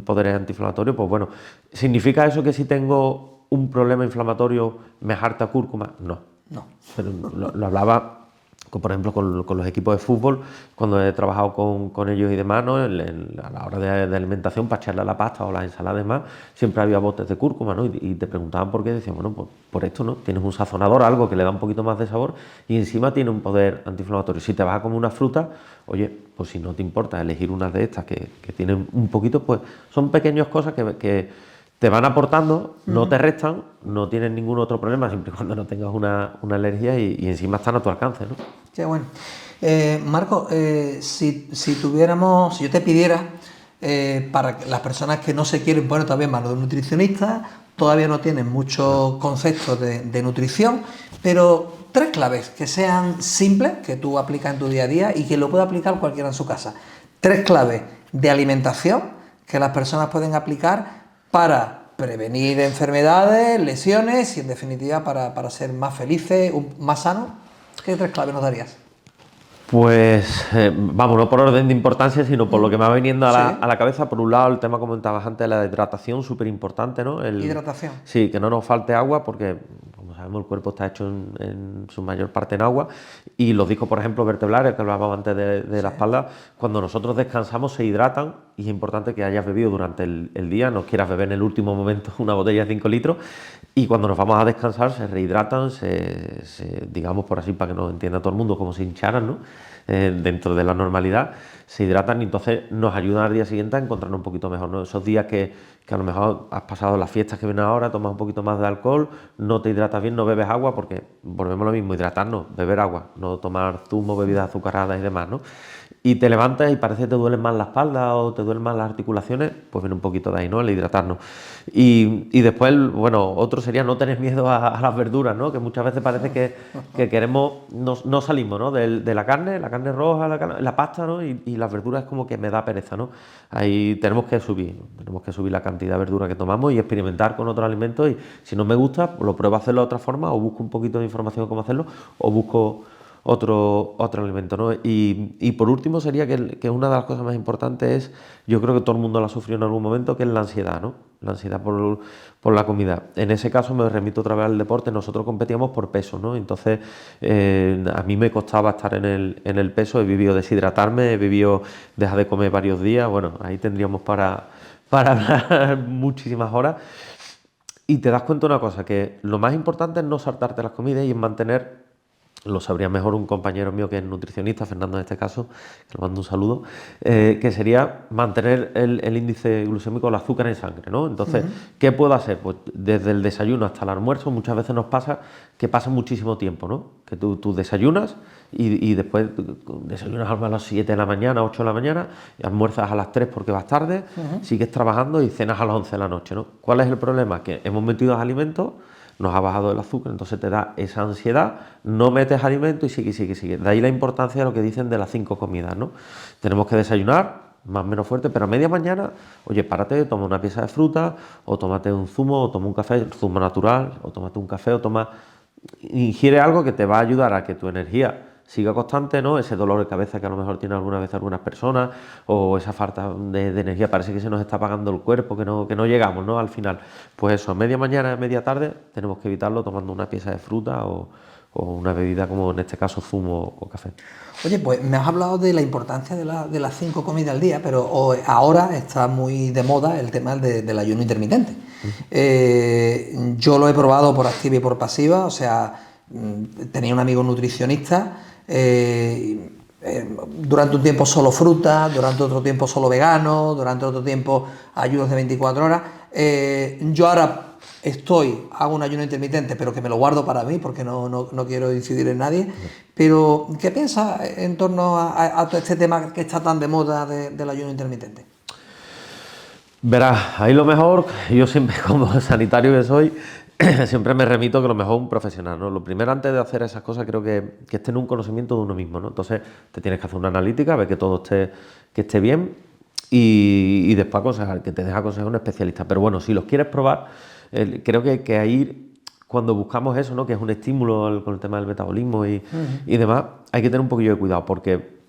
poderes antiinflamatorios, pues bueno, ¿significa eso que si tengo un problema inflamatorio me harta cúrcuma? No. No. Pero lo hablaba, por ejemplo, con los equipos de fútbol, cuando he trabajado con ellos y demás, ¿no? A la hora de alimentación, para echarle a la pasta o las ensaladas y demás, siempre había botes de cúrcuma, ¿no? Y te preguntaban por qué, decían, bueno, pues por esto, ¿no? Tienes un sazonador, algo que le da un poquito más de sabor y encima tiene un poder antiinflamatorio. Si te vas a comer una fruta, oye, pues si no te importa elegir unas de estas que tienen un poquito, pues son pequeñas cosas que te van aportando, no te restan, no tienes ningún otro problema, siempre y cuando no tengas una alergia y encima están a tu alcance, ¿no? Qué bueno. Marco, si yo te pidiera, para las personas que no se quieren poner todavía en manos de un nutricionista, todavía no tienen muchos conceptos de nutrición, pero 3 claves que sean simples, que tú aplicas en tu día a día y que lo pueda aplicar cualquiera en su casa. 3 claves de alimentación que las personas pueden aplicar para prevenir enfermedades, lesiones y en definitiva para ser más felices, más sanos. ¿Qué 3 claves nos darías? Pues vamos, no por orden de importancia, sino por lo que me va viniendo a la cabeza. Por un lado, el tema, como comentabas antes, de la hidratación, súper importante, ¿no? Hidratación. Sí, que no nos falte agua, porque, como sabemos, el cuerpo está hecho en su mayor parte en agua. Y los discos, por ejemplo, vertebrales, que hablábamos antes de la espalda, cuando nosotros descansamos se hidratan y es importante que hayas bebido durante el día, no quieras beber en el último momento una botella de 5 litros. Y cuando nos vamos a descansar se rehidratan, digamos por así, para que nos entienda todo el mundo, como se hincharan, ¿no? Dentro de la normalidad, se hidratan y entonces nos ayudan al día siguiente a encontrarnos un poquito mejor, ¿no? Esos días que a lo mejor has pasado las fiestas que vienen ahora, tomas un poquito más de alcohol, no te hidratas bien, no bebes agua, porque volvemos a lo mismo, hidratarnos, beber agua, no tomar zumo, bebidas azucaradas y demás, ¿no? Y te levantas y parece que te duelen más la espalda o te duelen más las articulaciones, pues viene un poquito de ahí, ¿no? El hidratarnos. Y después, bueno, otro sería no tener miedo a las verduras, ¿no? Que muchas veces parece que queremos, no salimos, ¿no? De la carne roja, la pasta, ¿no? Y las verduras es como que me da pereza, ¿no? Ahí tenemos que subir la cantidad de verdura que tomamos y experimentar con otros alimentos, y si no me gusta, pues lo pruebo a hacerlo de otra forma, o busco un poquito de información de cómo hacerlo, o otro alimento, ¿no? Y por último sería que una de las cosas más importantes es, yo creo que todo el mundo la ha sufrido en algún momento, que es la ansiedad, ¿no? La ansiedad por la comida. En ese caso me remito otra vez al deporte. Nosotros competíamos por peso, ¿no? Entonces a mí me costaba estar en el peso, he vivido deshidratarme, he vivido dejar de comer varios días. Bueno, ahí tendríamos para hablar muchísimas horas. Y te das cuenta de una cosa, que lo más importante es no saltarte las comidas y es mantener, lo sabría mejor un compañero mío que es nutricionista, Fernando en este caso, que le mando un saludo, que sería mantener el índice glucémico, el azúcar en sangre, ¿no? Entonces, ¿qué puedo hacer? Pues desde el desayuno hasta el almuerzo muchas veces nos pasa que pasa muchísimo tiempo, ¿no? Que tú desayunas y después desayunas a las 7 de la mañana, 8 de la mañana, y almuerzas a las 3 porque vas tarde, sigues trabajando y cenas a las 11 de la noche, ¿no? ¿Cuál es el problema? Que hemos metido alimentos, nos ha bajado el azúcar, entonces te da esa ansiedad, no metes alimento y sigue. De ahí la importancia de lo que dicen de las 5 comidas, ¿no? Tenemos que desayunar, más o menos fuerte, pero a media mañana, oye, párate, toma una pieza de fruta, o tómate un zumo, o toma un café, zumo natural, o tómate un café, ingiere algo que te va a ayudar a que tu energía siga constante, ¿no? Ese dolor de cabeza que a lo mejor tiene alguna vez algunas personas, o esa falta de energía, parece que se nos está apagando el cuerpo, que no llegamos, ¿no? Al final, pues eso, a media mañana, a media tarde, tenemos que evitarlo tomando una pieza de fruta o una bebida como en este caso zumo o café. Oye, pues me has hablado de la importancia de las 5 comidas al día, pero ahora está muy de moda el tema del ayuno intermitente. Yo lo he probado por activa y por pasiva, o sea, tenía un amigo nutricionista. Durante un tiempo solo fruta, durante otro tiempo solo vegano, durante otro tiempo ayunos de 24 horas. Yo ahora hago un ayuno intermitente, pero que me lo guardo para mí porque no quiero incidir en nadie. Pero, ¿qué piensas en torno a todo este tema que está tan de moda del ayuno intermitente? Verás, ahí lo mejor, yo siempre como sanitario que soy, siempre me remito que lo mejor es un profesional, ¿no? Lo primero antes de hacer esas cosas creo que es tener un conocimiento de uno mismo, ¿no? Entonces te tienes que hacer una analítica, ver que todo esté bien y después aconsejar, que te deje aconsejar un especialista. Pero bueno, si los quieres probar, creo que ahí cuando buscamos eso, ¿no? Que es un estímulo con el tema del metabolismo y demás, hay que tener un poquillo de cuidado porque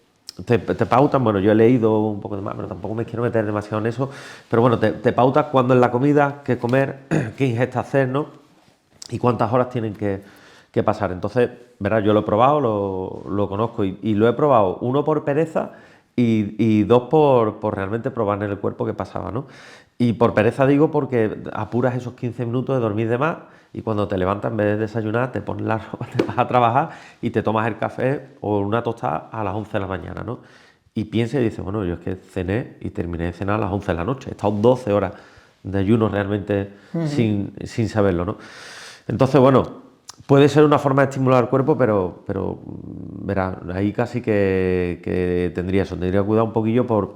te pautan, bueno, yo he leído un poco de más, pero tampoco me quiero meter demasiado en eso, pero bueno, te pautas cuándo es la comida, qué comer, qué ingesta hacer, ¿no? Y cuántas horas tienen que pasar. Entonces, verás, yo lo he probado, lo conozco y lo he probado, uno por pereza y dos por realmente probar en el cuerpo qué pasaba, ¿no? Y por pereza digo porque apuras esos 15 minutos de dormir de más y cuando te levantas en vez de desayunar te pones la ropa, te vas a trabajar y te tomas el café o una tostada a las 11 de la mañana, ¿no? Y piensas y dices, bueno, yo es que cené y terminé de cenar a las 11 de la noche. He estado 12 horas de ayuno realmente sin saberlo, ¿no? Entonces, bueno, puede ser una forma de estimular el cuerpo, pero verá, ahí casi que tendría cuidado un poquillo por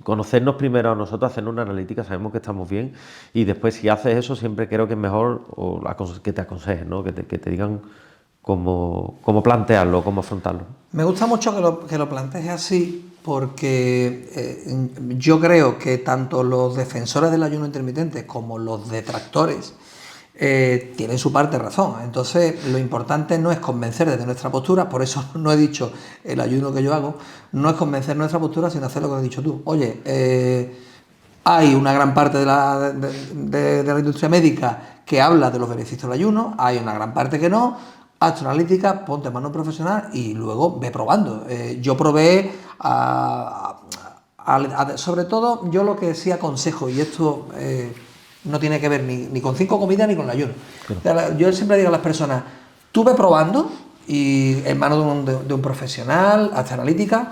conocernos primero a nosotros, hacer una analítica, sabemos que estamos bien y después si haces eso siempre creo que es mejor que te aconsejen, ¿no? Que te digan cómo plantearlo, cómo afrontarlo. Me gusta mucho que lo plantees así porque yo creo que tanto los defensores del ayuno intermitente como los detractores tienen su parte de razón. Entonces lo importante no es convencer desde nuestra postura, por eso no he dicho el ayuno que yo hago, no es convencer nuestra postura sino hacer lo que has dicho tú. Oye, hay una gran parte de la industria médica que habla de los beneficios del ayuno, hay una gran parte que no. Haz tu analítica, ponte mano profesional y luego ve probando. Yo probé, sobre todo, yo lo que sí aconsejo, y esto no tiene que ver ni con 5 comidas ni con el ayuno. Claro. Yo siempre digo a las personas, tú ve probando y en manos de un profesional, haz tu analítica,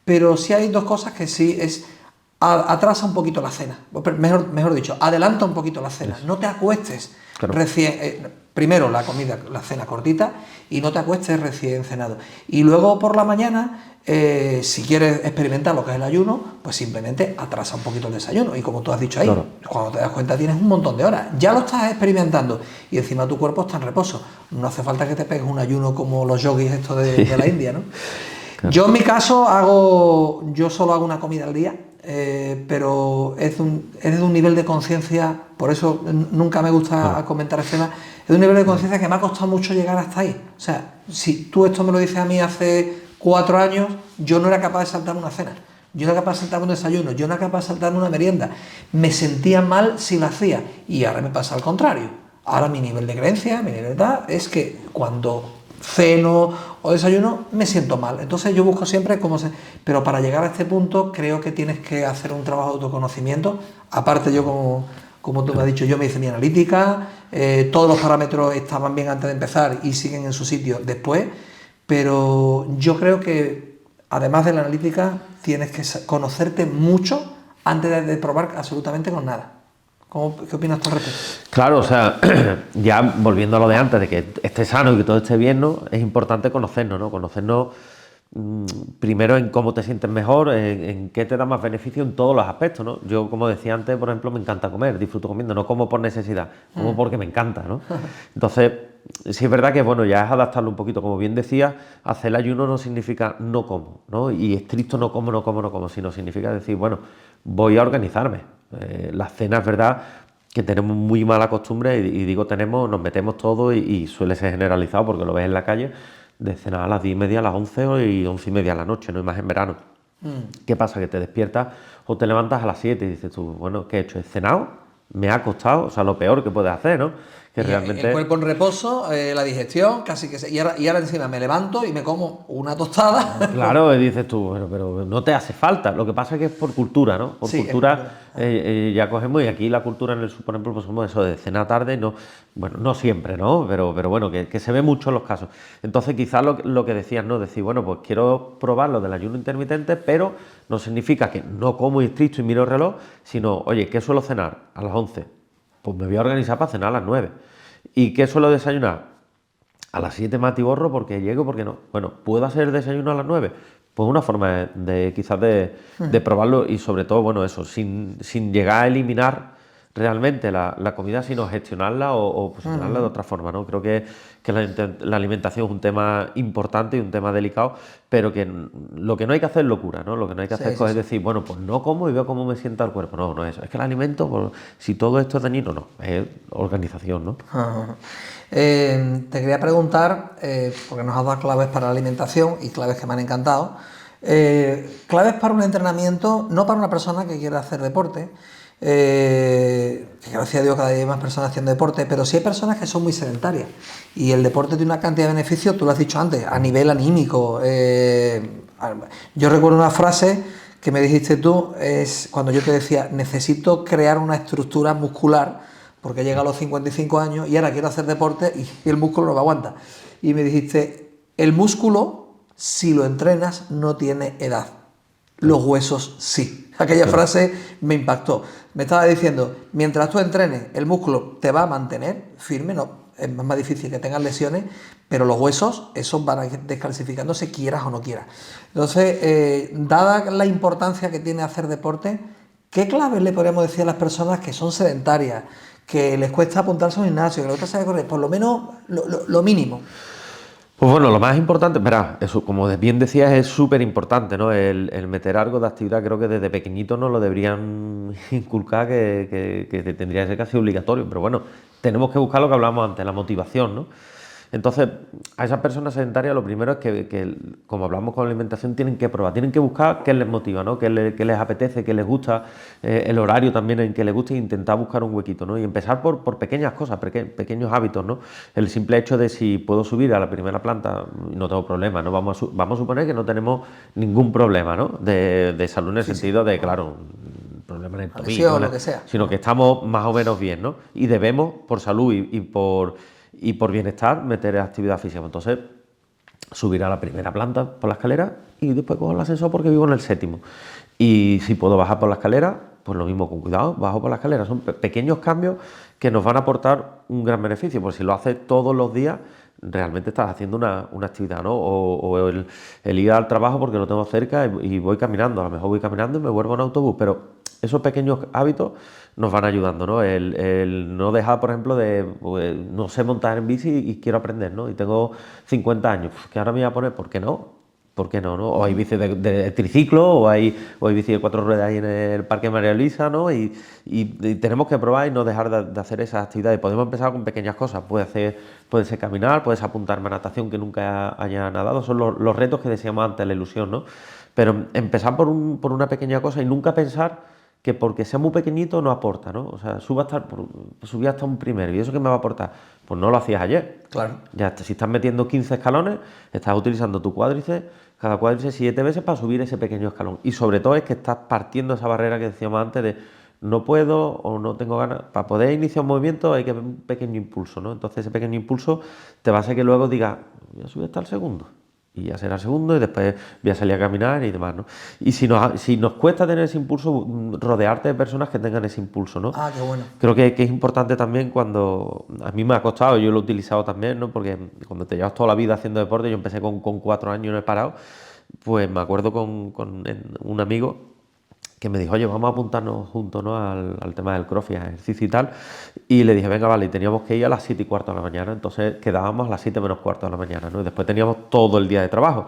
pero sí hay 2 cosas que sí es atrasa un poquito la cena, mejor dicho, adelanta un poquito la cena, no te acuestes recién, primero la cena cortita y no te acuestes recién cenado. Y luego por la mañana, si quieres experimentar lo que es el ayuno, pues simplemente atrasa un poquito el desayuno. Y como tú has dicho ahí, cuando te das cuenta tienes un montón de horas. Ya lo estás experimentando y encima tu cuerpo está en reposo. No hace falta que te pegues un ayuno como los yogis estos de la India, ¿no? Claro. Yo en mi caso yo solo hago una comida al día, pero es de un nivel de conciencia por eso nunca me gusta comentar escenas, es un nivel de conciencia que me ha costado mucho llegar hasta ahí. O sea, si tú esto me lo dices a mí hace 4 años, yo no era capaz de saltarme una cena, yo no era capaz de saltarme un desayuno, yo no era capaz de saltarme una merienda, me sentía mal si lo hacía, y ahora me pasa al contrario. Ahora mi nivel de creencia, mi nivel de edad, es que cuando ceno o desayuno me siento mal. Entonces yo busco siempre cómo se... Pero para llegar a este punto creo que tienes que hacer un trabajo de autoconocimiento. Aparte yo, como tú me has dicho, yo me hice mi analítica, todos los parámetros estaban bien antes de empezar y siguen en su sitio después, pero yo creo que además de la analítica tienes que conocerte mucho antes de probar absolutamente con nada. ¿Qué opinas tú al respecto? Claro, o sea, ya volviendo a lo de antes, de que esté sano y que todo esté bien, ¿no? Es importante conocernos, ¿no? Conocernos primero en cómo te sientes mejor, en qué te da más beneficio en todos los aspectos, ¿no? Yo, como decía antes, por ejemplo, me encanta comer, disfruto comiendo, no como por necesidad, como porque me encanta, ¿no? Entonces, sí es verdad que, bueno, ya es adaptarlo un poquito. Como bien decía, hacer el ayuno no significa no como, ¿no? Y estricto no como, sino significa decir, bueno, voy a organizarme. Las cenas, verdad, que tenemos muy mala costumbre, y digo tenemos, nos metemos todo y suele ser generalizado porque lo ves en la calle, de cenar a las 10:30, a las 11 y 11:30 de la noche, no hay más en verano. ¿Qué pasa? Que te despiertas o te levantas a las 7 y dices tú, bueno, ¿qué he hecho? ¿He cenado? ¿Me ha costado? O sea, lo peor que puedes hacer, ¿no? Que y realmente... el cuerpo en reposo, la digestión, casi que y ahora encima me levanto y me como una tostada. Claro, y dices tú, bueno, pero no te hace falta. Lo que pasa es que es por cultura, ¿no? Por Sí, cultura ya cogemos, y aquí la cultura en el sur, por ejemplo, pues somos eso de cena tarde, no, bueno, no siempre, ¿no? Pero bueno, que se ve mucho en los casos. Entonces, quizás lo que decías, ¿no? Decir, bueno, pues quiero probar lo del ayuno intermitente, pero no significa que no como estricto y miro el reloj, sino, oye, ¿qué suelo cenar? A las 11. Pues me voy a organizar para cenar a las 9. ¿Y qué suelo desayunar? A las 7 me atiborro porque llego, porque no. Bueno, ¿puedo hacer desayuno a las 9? Pues una forma quizás de probarlo, y sobre todo, bueno, eso, sin llegar a eliminar realmente la comida, sino gestionarla o posicionarla de otra forma, ¿no? Creo que la alimentación es un tema importante y un tema delicado, pero que lo que no hay que hacer es locura, ¿no? Lo que no hay que hacer es decir, bueno, pues no como y veo cómo me sienta el cuerpo. No, no es eso. Es que el alimento, pues, si todo esto es dañino, no. Es organización, ¿no? Te quería preguntar, porque nos has dado claves para la alimentación y claves que me han encantado, claves para un entrenamiento, no para una persona que quiera hacer deporte, que gracias a Dios cada día hay más personas haciendo deporte, pero sí hay personas que son muy sedentarias y el deporte tiene una cantidad de beneficios, tú lo has dicho antes, a nivel anímico. Yo recuerdo una frase que me dijiste tú, es cuando yo te decía, necesito crear una estructura muscular porque llega a los 55 años y ahora quiero hacer deporte y el músculo no me aguanta. Y me dijiste, el músculo, si lo entrenas, no tiene edad. Los huesos sí. Aquella frase me impactó. Me estaba diciendo, mientras tú entrenes, el músculo te va a mantener firme, no, es más difícil que tengas lesiones, pero los huesos, esos van a ir descalcificándose quieras o no quieras. Entonces, dada la importancia que tiene hacer deporte, ¿qué claves le podríamos decir a las personas que son sedentarias, que les cuesta apuntarse a un gimnasio, que les cuesta saber correr, por lo menos lo mínimo? Pues bueno, lo más importante, verá, eso, como bien decías, es súper importante, ¿no? El meter algo de actividad. Creo que desde pequeñito nos lo deberían inculcar, que tendría que ser casi obligatorio, pero bueno, tenemos que buscar lo que hablábamos antes, la motivación, ¿no? Entonces, a esas personas sedentarias lo primero es que, como hablamos con la alimentación, tienen que probar, tienen que buscar qué les motiva, ¿no? Qué les apetece, qué les gusta, el horario también en que les guste, e intentar buscar un huequito, ¿no? Y empezar por pequeñas cosas, pequeños hábitos, ¿no? El simple hecho de si puedo subir a la primera planta, no tengo problema, ¿no? Vamos a suponer que no tenemos ningún problema, ¿no? De salud en el sentido de, claro, problema en el tobillo, lo que sea, sino que estamos más o menos bien, ¿no? Y debemos, por salud y por bienestar, meter actividad física. Entonces, subir a la primera planta por la escalera y después cojo el ascensor porque vivo en el 7º. Y si puedo bajar por la escalera, pues lo mismo, con cuidado, bajo por la escalera. Son pequeños cambios que nos van a aportar un gran beneficio, porque si lo haces todos los días, realmente estás haciendo una actividad, ¿no? O el ir al trabajo porque lo tengo cerca y voy caminando. A lo mejor voy caminando y me vuelvo en autobús, pero esos pequeños hábitos nos van ayudando, ¿no? El no dejar, por ejemplo, pues, no sé montar en bici y quiero aprender, ¿no? Y tengo 50 años, que ahora me voy a poner, ¿por qué no? ¿por qué no? O hay bicis de triciclo, o hay bicis de 4 ruedas ahí en el Parque María Luisa, ¿no? Y tenemos que probar y no dejar de hacer esas actividades. Podemos empezar con pequeñas cosas. Puede ser caminar, puedes apuntarme a natación que nunca haya nadado. Son los retos que decíamos antes, la ilusión, ¿no? Pero empezar por una pequeña cosa y nunca pensar que porque sea muy pequeñito no aporta, ¿no? O sea, subí hasta un primero, ¿y eso qué me va a aportar? Pues no lo hacías ayer. Claro. Ya, si estás metiendo 15 escalones, estás utilizando tu cuádriceps, cada cuádriceps 7 veces para subir ese pequeño escalón. Y sobre todo es que estás partiendo esa barrera que decíamos antes de no puedo o no tengo ganas. Para poder iniciar un movimiento hay que ver un pequeño impulso, ¿no? Entonces ese pequeño impulso te va a hacer que luego digas, voy a subir hasta el segundo. Y ya será el segundo y después voy a salir a caminar y demás, ¿no? Y si nos cuesta tener ese impulso, rodearte de personas que tengan ese impulso, ¿no? Ah, qué bueno. Creo que es importante también cuando... A mí me ha costado, yo lo he utilizado también, ¿no? Porque cuando te llevas toda la vida haciendo deporte, yo empecé con 4 años y no he parado, pues me acuerdo con un amigo que me dijo, oye, vamos a apuntarnos juntos, ¿no? al tema del crossfit, ejercicio y tal. Y le dije, venga, vale, y teníamos que ir a las 7:15 de la mañana, entonces quedábamos a las 7 menos cuarto de la mañana, ¿no? Y después teníamos todo el día de trabajo.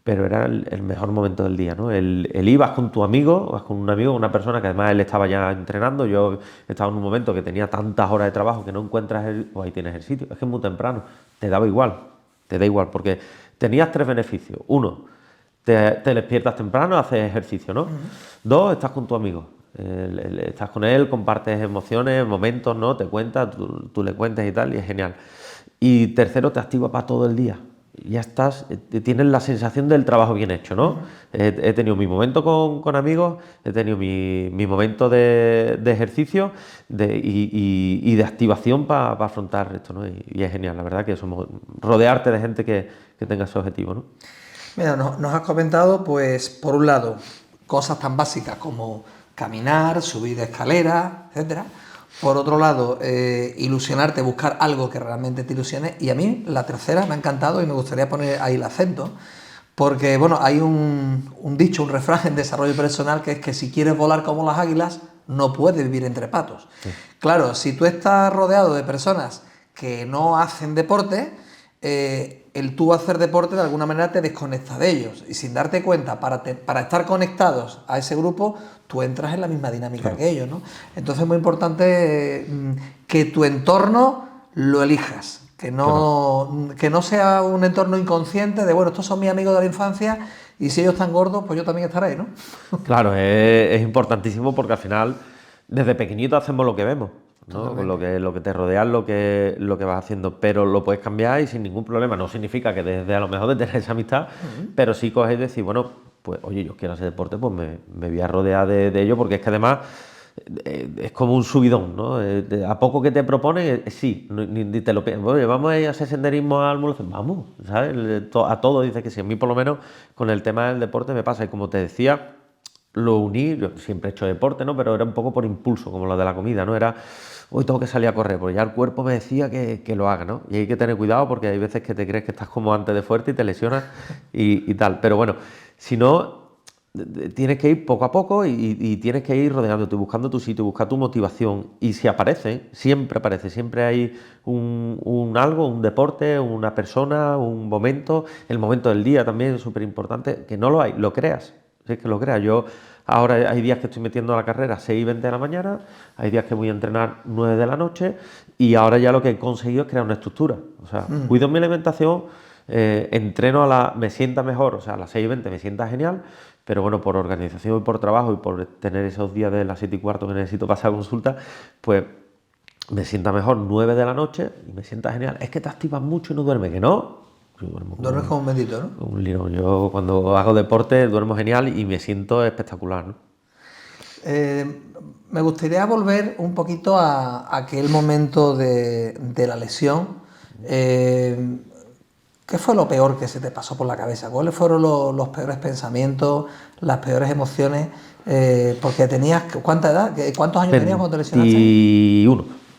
Pero era el mejor momento del día, ¿no? El ibas con tu amigo, vas con un amigo, una persona que además él estaba ya entrenando, yo estaba en un momento que tenía tantas horas de trabajo que no encuentras, pues ahí tienes el sitio, es que es muy temprano, te da igual, porque tenías 3 beneficios. Uno, te despiertas temprano, haces ejercicio, ¿no? 2, estás con tu amigo, estás con él, compartes emociones, momentos, ¿no? Te cuentas, tú le cuentas y tal, y es genial. Y tercero, te activa para todo el día. Ya estás, tienes la sensación del trabajo bien hecho, ¿no? He tenido mi momento con amigos, he tenido mi momento de ejercicio y de activación para afrontar esto, ¿no? Y es genial, la verdad que somos rodearte de gente que tenga ese objetivo, ¿no? Mira, nos has comentado, pues, por un lado, cosas tan básicas como caminar, subir escaleras, etcétera. Por otro lado, ilusionarte, buscar algo que realmente te ilusione. Y a mí la tercera me ha encantado y me gustaría poner ahí el acento, porque bueno, hay un dicho, un refrán en desarrollo personal que es que si quieres volar como las águilas, no puedes vivir entre patos. Sí. Claro, si tú estás rodeado de personas que no hacen deporte, el tú hacer deporte de alguna manera te desconecta de ellos y sin darte cuenta, para estar conectados a ese grupo, tú entras en la misma dinámica claro. que ellos, ¿no? Entonces es muy importante que tu entorno lo elijas, que no sea un entorno inconsciente de, bueno, estos son mis amigos de la infancia y si ellos están gordos, pues yo también estaré, ¿no? Claro, es importantísimo porque al final desde pequeñito hacemos lo que vemos, ¿no? Con lo que te rodea, lo que vas haciendo, pero lo puedes cambiar y sin ningún problema. No significa que desde a lo mejor de tener esa amistad, pero sí coges y decir, bueno, pues oye, yo quiero hacer deporte, pues me voy a rodear de ello, porque es que además es como un subidón, ¿no? A poco que te proponen, sí, ni te lo piensas. Oye, vamos a ir a hacer senderismo al Mulhacén, vamos, ¿sabes? A todo dice que sí. A mí por lo menos con el tema del deporte me pasa, y como te decía, lo uní, yo siempre he hecho deporte, ¿no? Pero era un poco por impulso, como lo de la comida, ¿no? Era, hoy tengo que salir a correr, porque ya el cuerpo me decía que lo haga, ¿no? Y hay que tener cuidado porque hay veces que te crees que estás como antes de fuerte y te lesionas y tal. Pero bueno, si no, tienes que ir poco a poco y tienes que ir rodeándote, buscando tu sitio, buscar tu motivación. Y si aparece, siempre hay un algo, un deporte, una persona, un momento, el momento del día también es súper importante, que no lo hay, lo creas. Si es que lo creas. Yo ahora hay días que estoy metiendo a la carrera 6:20 de la mañana, hay días que voy a entrenar 9 de la noche y ahora ya lo que he conseguido es crear una estructura. O sea, cuido mi alimentación, entreno me sienta mejor, o sea, a las 6:20 me sienta genial, pero bueno, por organización y por trabajo y por tener esos días de las 7:15 que necesito pasar a consulta, pues me sienta mejor 9 de la noche y me sienta genial. Es que te activas mucho y no duermes, que no. Duermes como un bendito, ¿no? Como un lirón. Yo cuando hago deporte duermo genial y me siento espectacular, ¿no? Me gustaría volver un poquito a aquel momento de la lesión. ¿Qué fue lo peor que se te pasó por la cabeza? ¿Cuáles fueron los peores pensamientos, las peores emociones? Porque tenías... ¿Cuánta edad? ¿Cuántos años tenías cuando te lesionaste?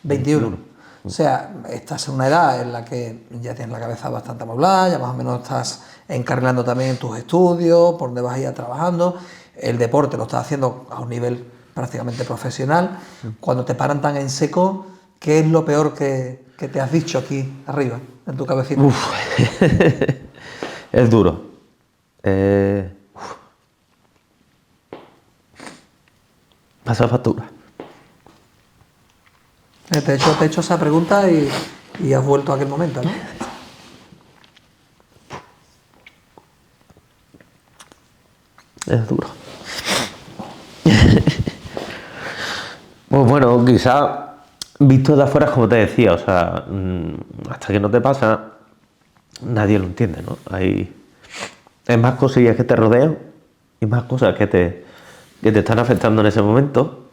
21. O sea, estás en una edad en la que ya tienes la cabeza bastante amoblada, ya más o menos estás encarrilando también tus estudios, por donde vas a ir trabajando, el deporte lo estás haciendo a un nivel prácticamente profesional. Cuando te paran tan en seco, ¿qué es lo peor que te has dicho aquí arriba, en tu cabecita? Es duro. Pasa factura. Te he hecho esa pregunta y has vuelto a aquel momento, ¿no? Es duro. Pues bueno, quizá visto de afuera, como te decía, o sea, hasta que no te pasa, nadie lo entiende, ¿no? Hay más cosillas que te rodean y más cosas que te están afectando en ese momento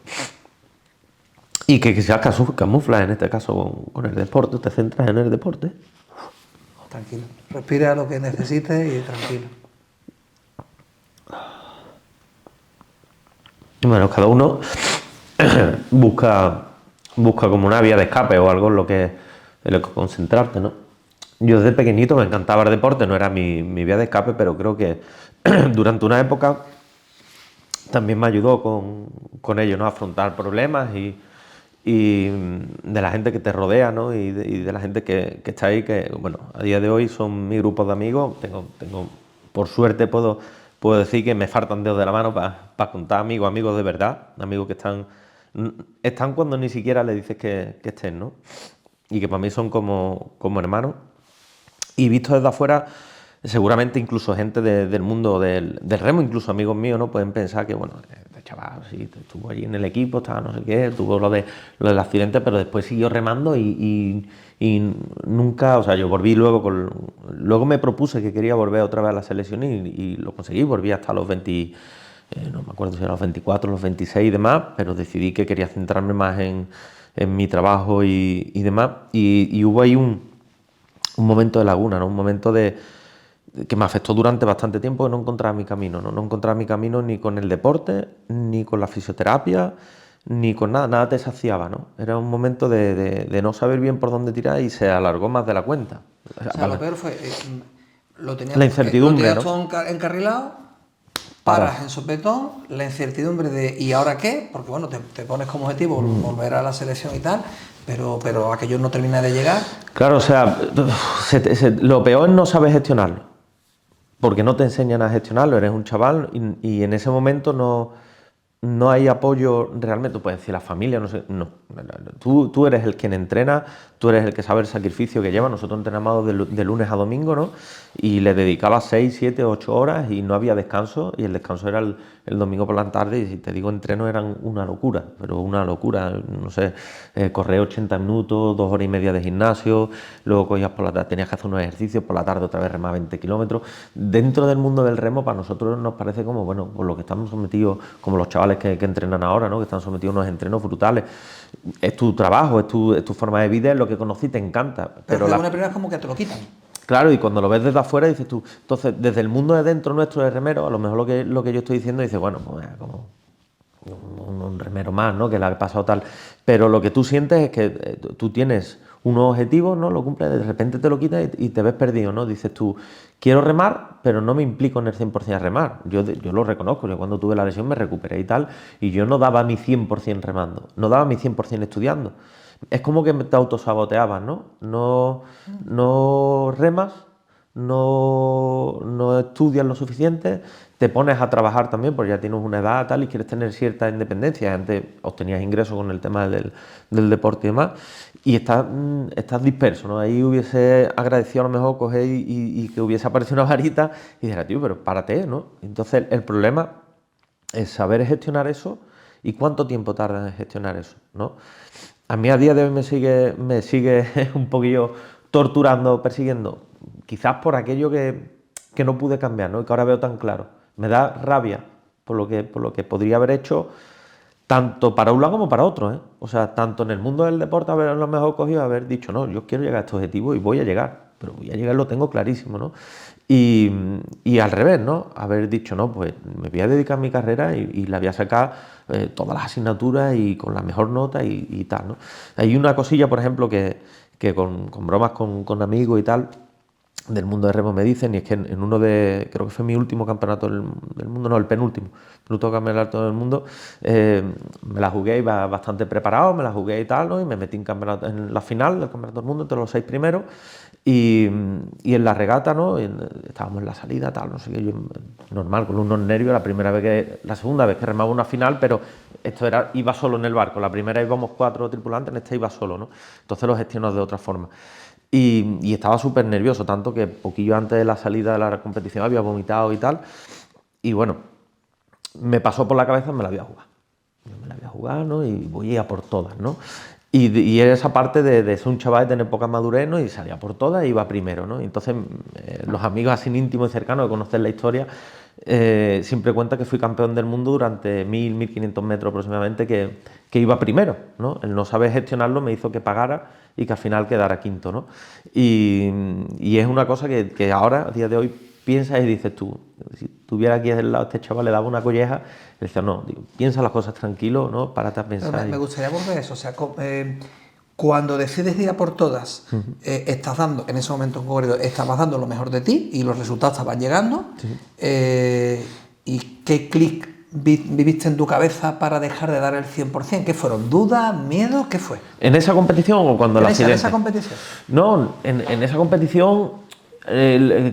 y que quizás camuflas, en este caso con el deporte, te centras en el deporte. Tranquilo. Respira lo que necesites y tranquilo. Bueno, cada uno busca como una vía de escape o algo en lo que concentrarte, ¿no? Yo desde pequeñito me encantaba el deporte, no era mi vía de escape, pero creo que durante una época también me ayudó con ello, ¿no? A afrontar problemas y de la gente que te rodea, ¿no? Y de la gente que está ahí, que bueno, a día de hoy son mi grupo de amigos. Tengo por suerte puedo decir que me faltan dedos de la mano para contar amigos de verdad, amigos que están cuando ni siquiera le dices que estén, ¿no? Y que para mí son como hermanos. Y visto desde afuera, seguramente incluso gente del mundo del remo, incluso amigos míos, ¿no? Pueden pensar que, bueno, este chaval sí, estuvo allí en el equipo, estaba no sé qué, tuvo lo del accidente, pero después siguió remando y nunca, o sea, yo volví luego me propuse que quería volver otra vez a la selección y lo conseguí, volví hasta los 20, no me acuerdo si eran los 24, los 26 y demás, pero decidí que quería centrarme más en mi trabajo y demás, y hubo ahí un momento de laguna, ¿no? Un momento que me afectó durante bastante tiempo, que no encontraba mi camino, ¿no? No encontraba mi camino ni con el deporte, ni con la fisioterapia, ni con nada te saciaba, ¿no? Era un momento de no saber bien por dónde tirar y se alargó más de la cuenta. O sea, lo peor fue, La incertidumbre, lo tenías ¿no? todo encarrilado, paras en sopetón, la incertidumbre de ¿y ahora qué? Porque bueno, te pones como objetivo volver a la selección y tal, pero aquello no termina de llegar. Claro, o sea, lo peor es no saber gestionarlo, porque no te enseñan a gestionarlo, eres un chaval y en ese momento no hay apoyo realmente. Tú puedes decir la familia, no sé, no. Tú eres el quien entrena, tú eres el que sabe el sacrificio que lleva. Nosotros entrenamos de lunes a domingo, ¿no? Y le dedicaba 6, 7, 8 horas y no había descanso, y el descanso era el domingo por la tarde, y si te digo entrenos eran una locura, pero una locura, no sé, correr 80 minutos, 2 horas y media de gimnasio, luego cogías por la tarde, tenías que hacer unos ejercicios, por la tarde otra vez remar 20 kilómetros. Dentro del mundo del remo, para nosotros nos parece como, bueno, por lo que estamos sometidos, como los chavales que entrenan ahora, ¿no? Que están sometidos a unos entrenos brutales. Es tu trabajo, es tu forma de vida, es lo que conocí, te encanta. Pero de alguna primera es como que te lo quitan. Claro, y cuando lo ves desde afuera dices tú, entonces desde el mundo de dentro nuestro de remero, a lo mejor lo que yo estoy diciendo dices, bueno, pues como un remero más, ¿no? Que le ha pasado tal. Pero lo que tú sientes es que tú tienes unos objetivos, ¿no? Lo cumples, de repente te lo quitas y te ves perdido, ¿no? Dices tú, quiero remar, pero no me implico en el 100% a remar. Yo lo reconozco, yo cuando tuve la lesión me recuperé y tal, y yo no daba mi 100% remando, no daba mi 100% estudiando. Es como que te autosaboteabas, ¿no? No remas, no estudias lo suficiente, te pones a trabajar también porque ya tienes una edad tal y quieres tener cierta independencia. Antes obtenías ingresos con el tema del deporte y demás, y estás disperso, ¿no? Ahí hubiese agradecido a lo mejor coger y que hubiese aparecido una varita y dijera, tío, pero párate, ¿no? Entonces el problema es saber gestionar eso y cuánto tiempo tarda en gestionar eso, ¿no? A mí a día de hoy me sigue un poquillo torturando, persiguiendo, quizás por aquello que no pude cambiar, ¿no? Y que ahora veo tan claro. Me da rabia por lo que podría haber hecho, tanto para un lado como para otro, ¿eh? O sea, tanto en el mundo del deporte haber a lo mejor cogido, haber dicho, no, yo quiero llegar a este objetivo y voy a llegar, pero voy a llegar, lo tengo clarísimo, ¿no? Y al revés, ¿no? Haber dicho, no, pues me voy a dedicar a mi carrera y la voy a sacar todas las asignaturas y con la mejor nota y tal, ¿no? Hay una cosilla, por ejemplo, que con bromas con amigos y tal, del mundo de remo me dicen, y es que en uno creo que fue mi último campeonato del mundo, no, el penúltimo campeonato del mundo, me la jugué, iba bastante preparado, me la jugué y tal, ¿no? Y me metí en la final del campeonato del mundo entre los 6 primeros, Y en la regata, ¿no? Estábamos en la salida, tal, no sé qué, yo, normal, con unos nervios, la segunda vez que remaba una final, pero iba solo en el barco, la primera íbamos 4 tripulantes, en esta iba solo, ¿no? Entonces lo gestiono de otra forma. Y estaba súper nervioso, tanto que poquillo antes de la salida de la competición había vomitado y tal, y bueno, me pasó por la cabeza, me la voy a jugar. Yo me la voy a jugar, ¿no? Y voy a ir a por todas, ¿no? Y era esa parte de ser un chaval, de tener poca madurez, ¿no? Y salía por todas e iba primero, ¿no? Y entonces los amigos así íntimos y cercanos que conocen la historia siempre cuentan que fui campeón del mundo durante 1.500 metros aproximadamente, que iba primero, ¿no? El no saber gestionarlo me hizo que pagara y que al final quedara quinto, ¿no? Y es una cosa que ahora, a día de hoy, piensas y dices tú, si tuviera aquí al lado este chaval, le daba una colleja, le decía, no, digo, piensa las cosas tranquilo, ¿no? Párate a pensar. Me gustaría volver a eso, o sea, cuando decides ir a por todas, estás dando, en ese momento en concreto, estabas dando lo mejor de ti y los resultados estaban llegando. ¿Y qué clic viviste en tu cabeza para dejar de dar el 100%? ¿Qué fueron? ¿Dudas? ¿Miedos? ¿Qué fue? ¿En esa competición o cuando el accidente? En esa competición. No, en esa competición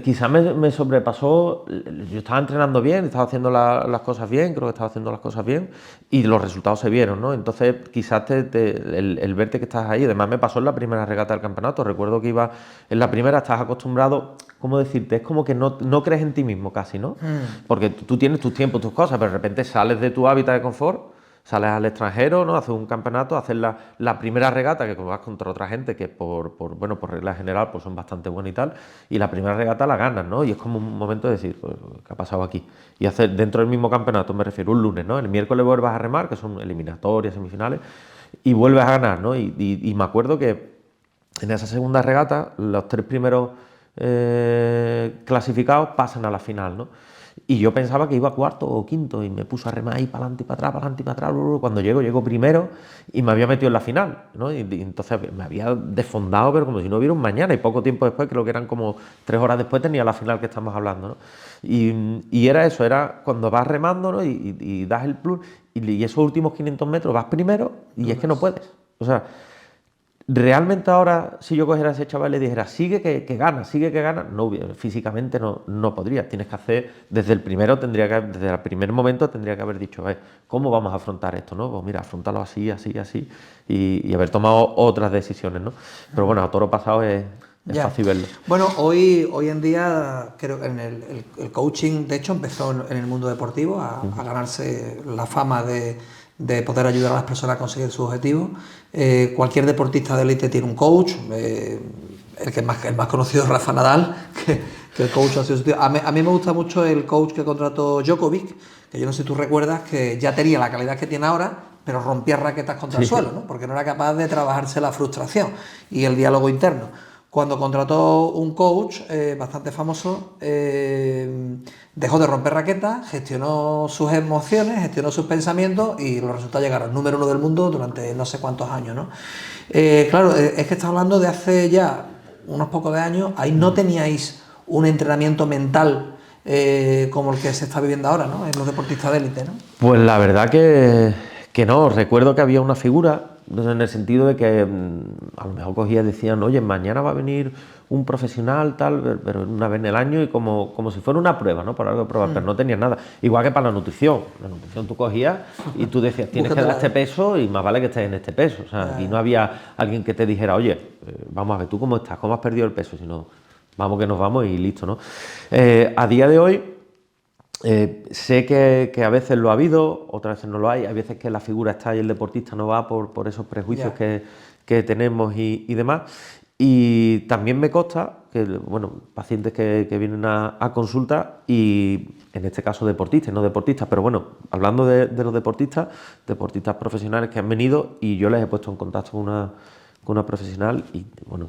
quizás me sobrepasó. Yo estaba entrenando bien, estaba haciendo las cosas bien, creo que estaba haciendo las cosas bien y los resultados se vieron, ¿no? Entonces quizás el verte que estás ahí, además me pasó en la primera regata del campeonato, recuerdo que iba en la primera, estás acostumbrado, ¿cómo decirte? Es como que no crees en ti mismo casi, ¿no? Porque tú tienes tus tiempos, tus cosas, pero de repente sales de tu hábitat de confort, sales al extranjero, ¿no? Haces un campeonato, haces la primera regata, que vas contra otra gente que por regla general pues son bastante buenas y tal, y la primera regata la ganas, ¿no? Y es como un momento de decir, pues, ¿qué ha pasado aquí? Y hacer dentro del mismo campeonato, me refiero, un lunes, ¿no? El miércoles vuelvas a remar, que son eliminatorias, semifinales, y vuelves a ganar, ¿no? Y me acuerdo que en esa segunda regata, los 3 primeros clasificados pasan a la final, ¿no? Y yo pensaba que iba cuarto o quinto y me puse a remar ahí para adelante y para atrás, para adelante y para atrás. Cuando llego primero y me había metido en la final, ¿no? Y entonces me había desfondado, pero como si no hubiera un mañana. Y poco tiempo después, creo que eran como 3 horas después, tenía la final que estamos hablando, ¿no? Y era eso, era cuando vas remando, ¿no? Y das el plus y esos últimos 500 metros vas primero y es que no puedes. O sea, realmente ahora, si yo cogiera a ese chaval y le dijera, sigue que gana, no, físicamente no podría. Tienes que hacer, desde el primer momento tendría que haber dicho, ¿cómo vamos a afrontar esto? ¿No? Pues mira, afrontarlo así, y haber tomado otras decisiones, ¿no? Pero bueno, a toro pasado es fácil verlo. Bueno, hoy en día creo que el coaching, de hecho, empezó en el mundo deportivo a ganarse la fama de poder ayudar a las personas a conseguir sus objetivos. Cualquier deportista de élite tiene un coach. El más conocido es Rafa Nadal, que el coach ha sido su tío. A mí me gusta mucho el coach que contrató Djokovic, que yo no sé si tú recuerdas, que ya tenía la calidad que tiene ahora, pero rompía raquetas contra el suelo, ¿no? Porque no era capaz de trabajarse la frustración y el diálogo interno. Cuando contrató un coach bastante famoso, dejó de romper raquetas, gestionó sus emociones, gestionó sus pensamientos y los resultados llegaron. Número 1 del mundo durante no sé cuántos años, ¿no? Claro, es que está hablando de hace ya unos pocos de años. Ahí no teníais un entrenamiento mental como el que se está viviendo ahora, ¿no? En los deportistas de élite, ¿no? Pues la verdad que no. Recuerdo que había una figura, en el sentido de que a lo mejor cogías y decían, oye, mañana va a venir un profesional, tal, pero una vez en el año, y como si fuera una prueba, ¿no? Por algo de probar, pero no tenías nada. Igual que para la nutrición. La nutrición tú cogías y tú decías, tienes que dar este peso y más vale que estés en este peso. O sea, aquí no había alguien que te dijera, oye, vamos a ver, ¿tú cómo estás? ¿Cómo has perdido el peso? Sino, vamos que nos vamos y listo, ¿no? A día de hoy, sé que a veces lo ha habido, otras veces no lo hay veces que la figura está y el deportista no va por esos prejuicios que tenemos y demás. Y también me consta que, bueno, pacientes que vienen a consulta, y en este caso deportistas, no deportistas, pero bueno, hablando de los deportistas profesionales que han venido, y yo les he puesto en contacto con una profesional, y bueno,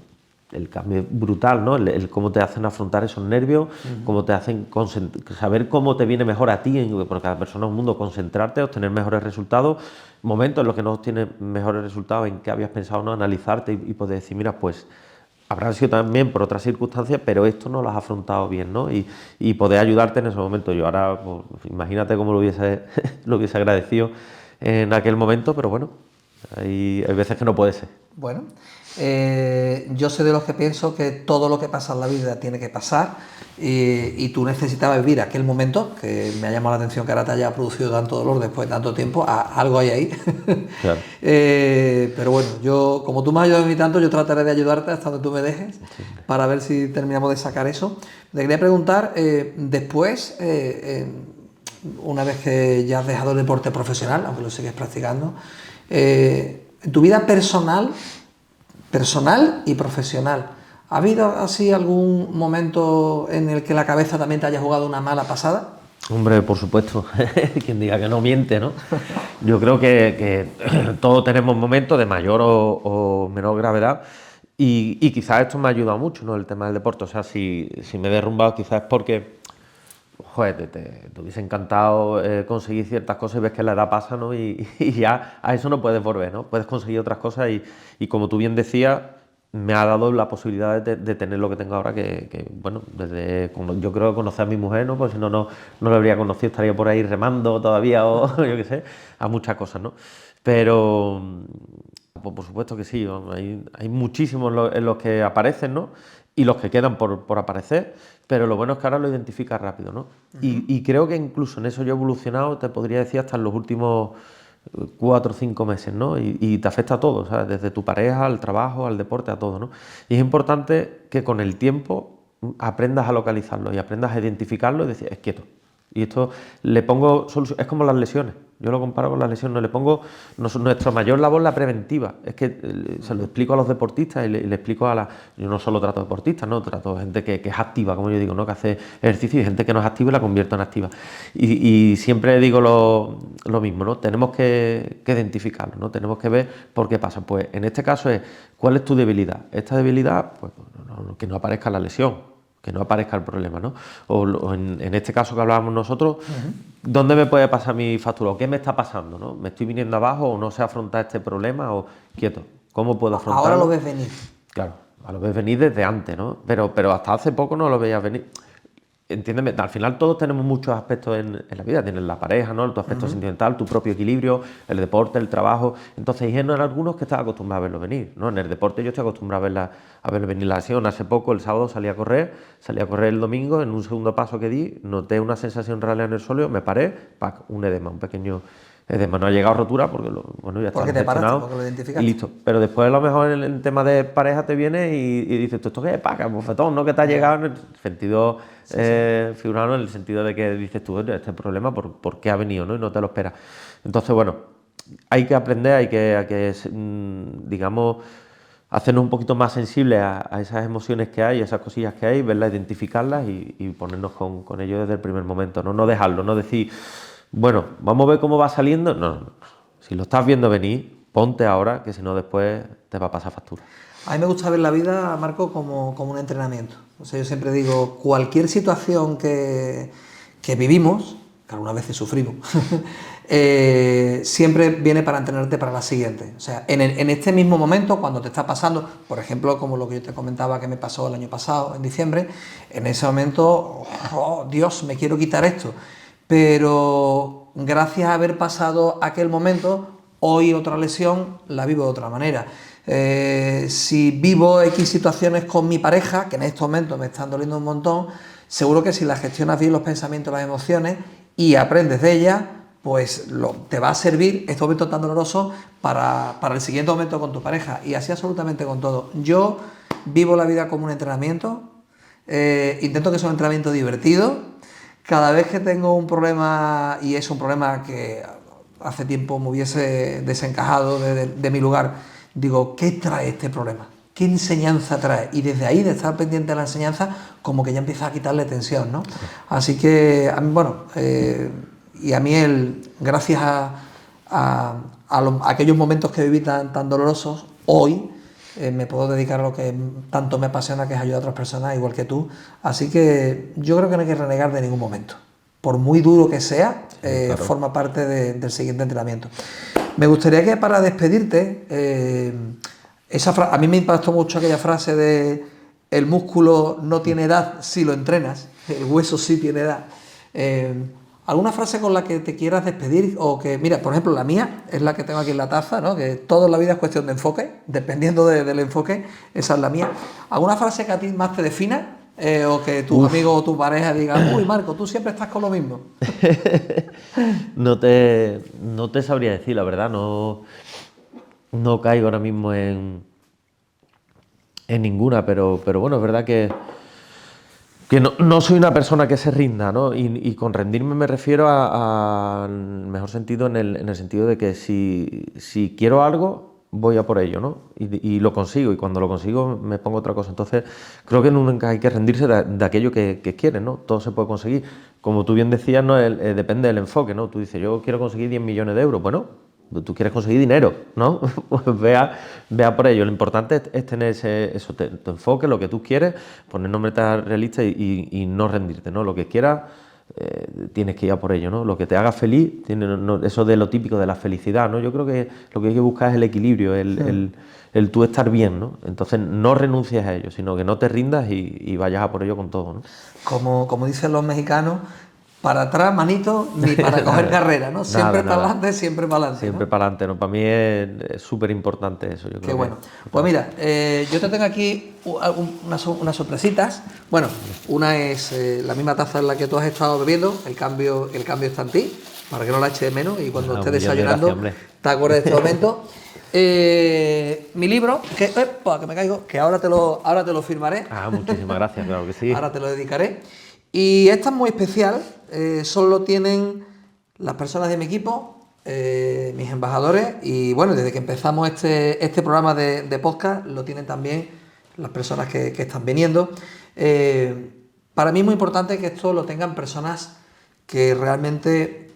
el cambio es brutal, ¿no? El cómo te hacen afrontar esos nervios, cómo te hacen saber cómo te viene mejor a ti, porque cada persona es un mundo, concentrarte, obtener mejores resultados, momentos en los que no obtienes mejores resultados, en que habías pensado, ¿no? Analizarte y poder decir, mira, pues habrá sido también por otras circunstancias, pero esto no lo has afrontado bien, ¿no? Y poder ayudarte en ese momento. Yo ahora, pues, imagínate cómo lo hubiese agradecido en aquel momento, pero bueno, Hay veces que no puede ser. Bueno, yo soy de los que pienso que todo lo que pasa en la vida tiene que pasar y tú necesitabas vivir aquel momento, que me ha llamado la atención que ahora te haya producido tanto dolor después de tanto tiempo, algo hay ahí. Claro. Pero bueno, yo, como tú me has ayudado a mí tanto, yo trataré de ayudarte hasta donde tú me dejes para ver si terminamos de sacar eso. Te quería preguntar, después, una vez que ya has dejado el deporte profesional, aunque lo sigues practicando, en tu vida personal y profesional, ¿ha habido así algún momento en el que la cabeza también te haya jugado una mala pasada? Hombre, por supuesto, quien diga que no miente, ¿no? Yo creo que todos tenemos momentos de mayor o menor gravedad y quizás esto me ha ayudado mucho, ¿no? El tema del deporte, o sea, si me he derrumbado quizás es porque, joder, te hubiese encantado conseguir ciertas cosas y ves que la edad pasa, ¿no? Y ya a eso no puedes volver, ¿no? Puedes conseguir otras cosas y como tú bien decías, me ha dado la posibilidad de tener lo que tengo ahora, bueno, yo creo que conocer a mi mujer, ¿no? Pues si no, no lo habría conocido, estaría por ahí remando todavía o yo qué sé, a muchas cosas, ¿no? Pero, pues, por supuesto que sí, hay muchísimos en los que aparecen, ¿no? Y los que quedan por aparecer, pero lo bueno es que ahora lo identificas rápido, ¿no? Y creo que incluso en eso yo he evolucionado, te podría decir, hasta en los últimos 4 o 5 meses, ¿no? Y te afecta a todo, ¿sabes? Desde tu pareja, al trabajo, al deporte, a todo, ¿no? Y es importante que con el tiempo aprendas a localizarlo y aprendas a identificarlo y decir, es quieto. Y esto le pongo solución, es como las lesiones, yo lo comparo con las lesiones, no le pongo nuestra mayor labor la preventiva, es que se lo explico a los deportistas y le explico yo no solo trato deportistas, no, trato gente que es activa, como yo digo, ¿no? Que hace ejercicio y gente que no es activa y la convierto en activa. Y siempre digo lo mismo, ¿no? Tenemos que identificarlo, ¿no? Tenemos que ver por qué pasa. Pues en este caso es, ¿cuál es tu debilidad? Esta debilidad, pues que no aparezca la lesión, que no aparezca el problema, ¿no? O en este caso que hablábamos nosotros, ¿dónde me puede pasar mi factura? ¿O qué me está pasando, no? ¿Me estoy viniendo abajo o no sé afrontar este problema? O quieto, ¿cómo puedo afrontarlo? Ahora lo ves venir. Claro, lo ves venir desde antes, ¿no? Pero hasta hace poco no lo veías venir. Entiéndeme, al final todos tenemos muchos aspectos en la vida, tienes la pareja, ¿no? Tu aspecto sentimental, tu propio equilibrio, el deporte, el trabajo. Entonces hay en algunos que estás acostumbrado a verlo venir, ¿no? En el deporte yo estoy acostumbrado a verlo venir la lesión. Hace poco, el sábado, salí a correr el domingo, en un segundo paso que di, noté una sensación rara en el suelo, me paré, un edema, un pequeño edema. No ha llegado a rotura porque ya está gestionado porque lo identificaste. y listo. Pero después a lo mejor en el tema de pareja te viene y dices, ¿esto qué es? Paca, bofetón, ¿no? Que te ha llegado en el sentido figurado, en el sentido de que dices tú, este problema, ¿por qué ha venido, no? Y no te lo esperas. Entonces, bueno, hay que aprender, hay que digamos, hacernos un poquito más sensibles a esas emociones que hay, a esas cosillas que hay, verlas, identificarlas y ponernos con ello desde el primer momento, ¿no? No dejarlo, no decir, bueno, vamos a ver cómo va saliendo. No. Si lo estás viendo venir, ponte ahora, que si no después te va a pasar factura. A mí me gusta ver la vida, Marco, como un entrenamiento. O sea, yo siempre digo, cualquier situación que vivimos, que algunas veces sufrimos, siempre viene para entrenarte para la siguiente. O sea, en este mismo momento, cuando te está pasando, por ejemplo, como lo que yo te comentaba que me pasó el año pasado, en diciembre, en ese momento, oh, Dios, me quiero quitar esto. Pero gracias a haber pasado aquel momento, hoy otra lesión la vivo de otra manera. Si vivo X situaciones con mi pareja, que en estos momentos me están doliendo un montón, seguro que si las gestionas bien los pensamientos, las emociones y aprendes de ellas, pues te va a servir estos momentos tan dolorosos para el siguiente momento con tu pareja y así absolutamente con todo. Yo vivo la vida como un entrenamiento, intento que sea un entrenamiento divertido. Cada vez que tengo un problema, y es un problema que hace tiempo me hubiese desencajado de mi lugar, digo, ¿qué trae este problema? ¿Qué enseñanza trae? Y desde ahí, de estar pendiente de la enseñanza, como que ya empieza a quitarle tensión, ¿no? Así que, bueno, y a mí, gracias a aquellos momentos que viví tan dolorosos, hoy me puedo dedicar a lo que tanto me apasiona, que es ayudar a otras personas igual que tú. Así que yo creo que no hay que renegar de ningún momento. Por muy duro que sea, claro, forma parte del siguiente entrenamiento. Me gustaría que para despedirte, a mí me impactó mucho aquella frase de el músculo no tiene edad si lo entrenas, el hueso sí tiene edad. ¿Alguna frase con la que te quieras despedir? O que, mira, por ejemplo, la mía es la que tengo aquí en la taza, ¿no? Que todo en la vida es cuestión de enfoque, dependiendo del enfoque, esa es la mía. ¿Alguna frase que a ti más te defina? O que tus amigos o tu pareja digan, uy, Marco, tú siempre estás con lo mismo. No te sabría decir, la verdad, no caigo ahora mismo en ninguna, pero bueno, es verdad que no soy una persona que se rinda, ¿no? Y con rendirme me refiero al mejor sentido, en el sentido de que si quiero algo, voy a por ello, ¿no? Y lo consigo, y cuando lo consigo me pongo otra cosa. Entonces, creo que nunca hay que rendirse de aquello que quieres, ¿no? Todo se puede conseguir. Como tú bien decías, ¿no? Depende del enfoque, ¿no? Tú dices, yo quiero conseguir 10 millones de euros. Bueno, tú quieres conseguir dinero, ¿no? Pues vea por ello. Lo importante es tener tu enfoque, lo que tú quieres, poner nombre tan realista y no rendirte, ¿no? Lo que quieras, tienes que ir a por ello, ¿no? Lo que te haga feliz, eso de lo típico de la felicidad, ¿no? Yo creo que lo que hay que buscar es el equilibrio, el tú estar bien, ¿no? Entonces no renuncies a ello, sino que no te rindas y vayas a por ello con todo, ¿no? Como dicen los mexicanos, para atrás, manito, ni para coger carrera, ¿no? Siempre para adelante, siempre para adelante. Siempre para adelante, ¿no? Para mí es súper importante eso. Yo creo. Qué bueno. Pues mira, yo te tengo aquí unas sorpresitas. Bueno, una es la misma taza en la que tú has estado bebiendo, el cambio está en ti, para que no la eches de menos y cuando estés desayunando te acuerdes de este momento. Mi libro, que me caigo, que ahora te lo firmaré. Muchísimas gracias, claro que sí. Ahora te lo dedicaré. Y esta es muy especial, solo tienen las personas de mi equipo, mis embajadores, y bueno, desde que empezamos este programa de podcast lo tienen también las personas que están viniendo. Para mí es muy importante que esto lo tengan personas que realmente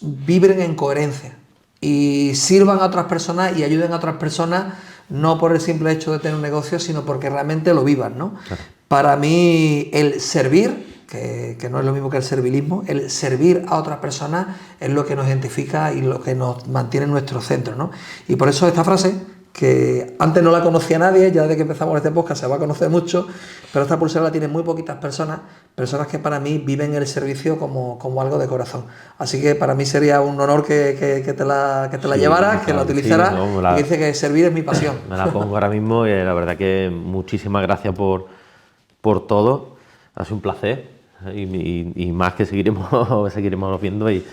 vibren en coherencia y sirvan a otras personas y ayuden a otras personas, no por el simple hecho de tener un negocio, sino porque realmente lo vivan, ¿no? Claro. Para mí el servir, que no es lo mismo que el servilismo, el servir a otras personas es lo que nos identifica y lo que nos mantiene en nuestro centro, ¿no? Y por eso esta frase, que antes no la conocía nadie, ya desde que empezamos este podcast se va a conocer mucho, pero esta pulsera la tienen muy poquitas personas que para mí viven el servicio como algo de corazón. Así que para mí sería un honor que te la llevaras, que la utilizaras, y que dice que servir es mi pasión. Me la pongo ahora mismo y la verdad que muchísimas gracias por todo, ha sido un placer. Y más que seguiremos viendo y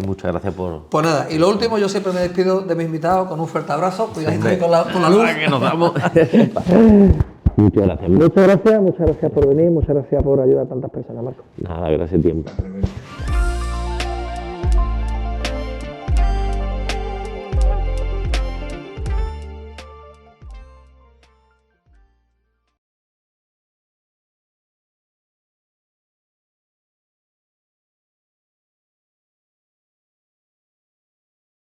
muchas gracias por... Pues nada, y lo último, yo siempre me despido de mis invitados con un fuerte abrazo, cuidadito ahí con la luz. Que nos damos. Muchas gracias por venir, muchas gracias por ayudar a tantas personas, Marco. Nada, gracias, tiempo.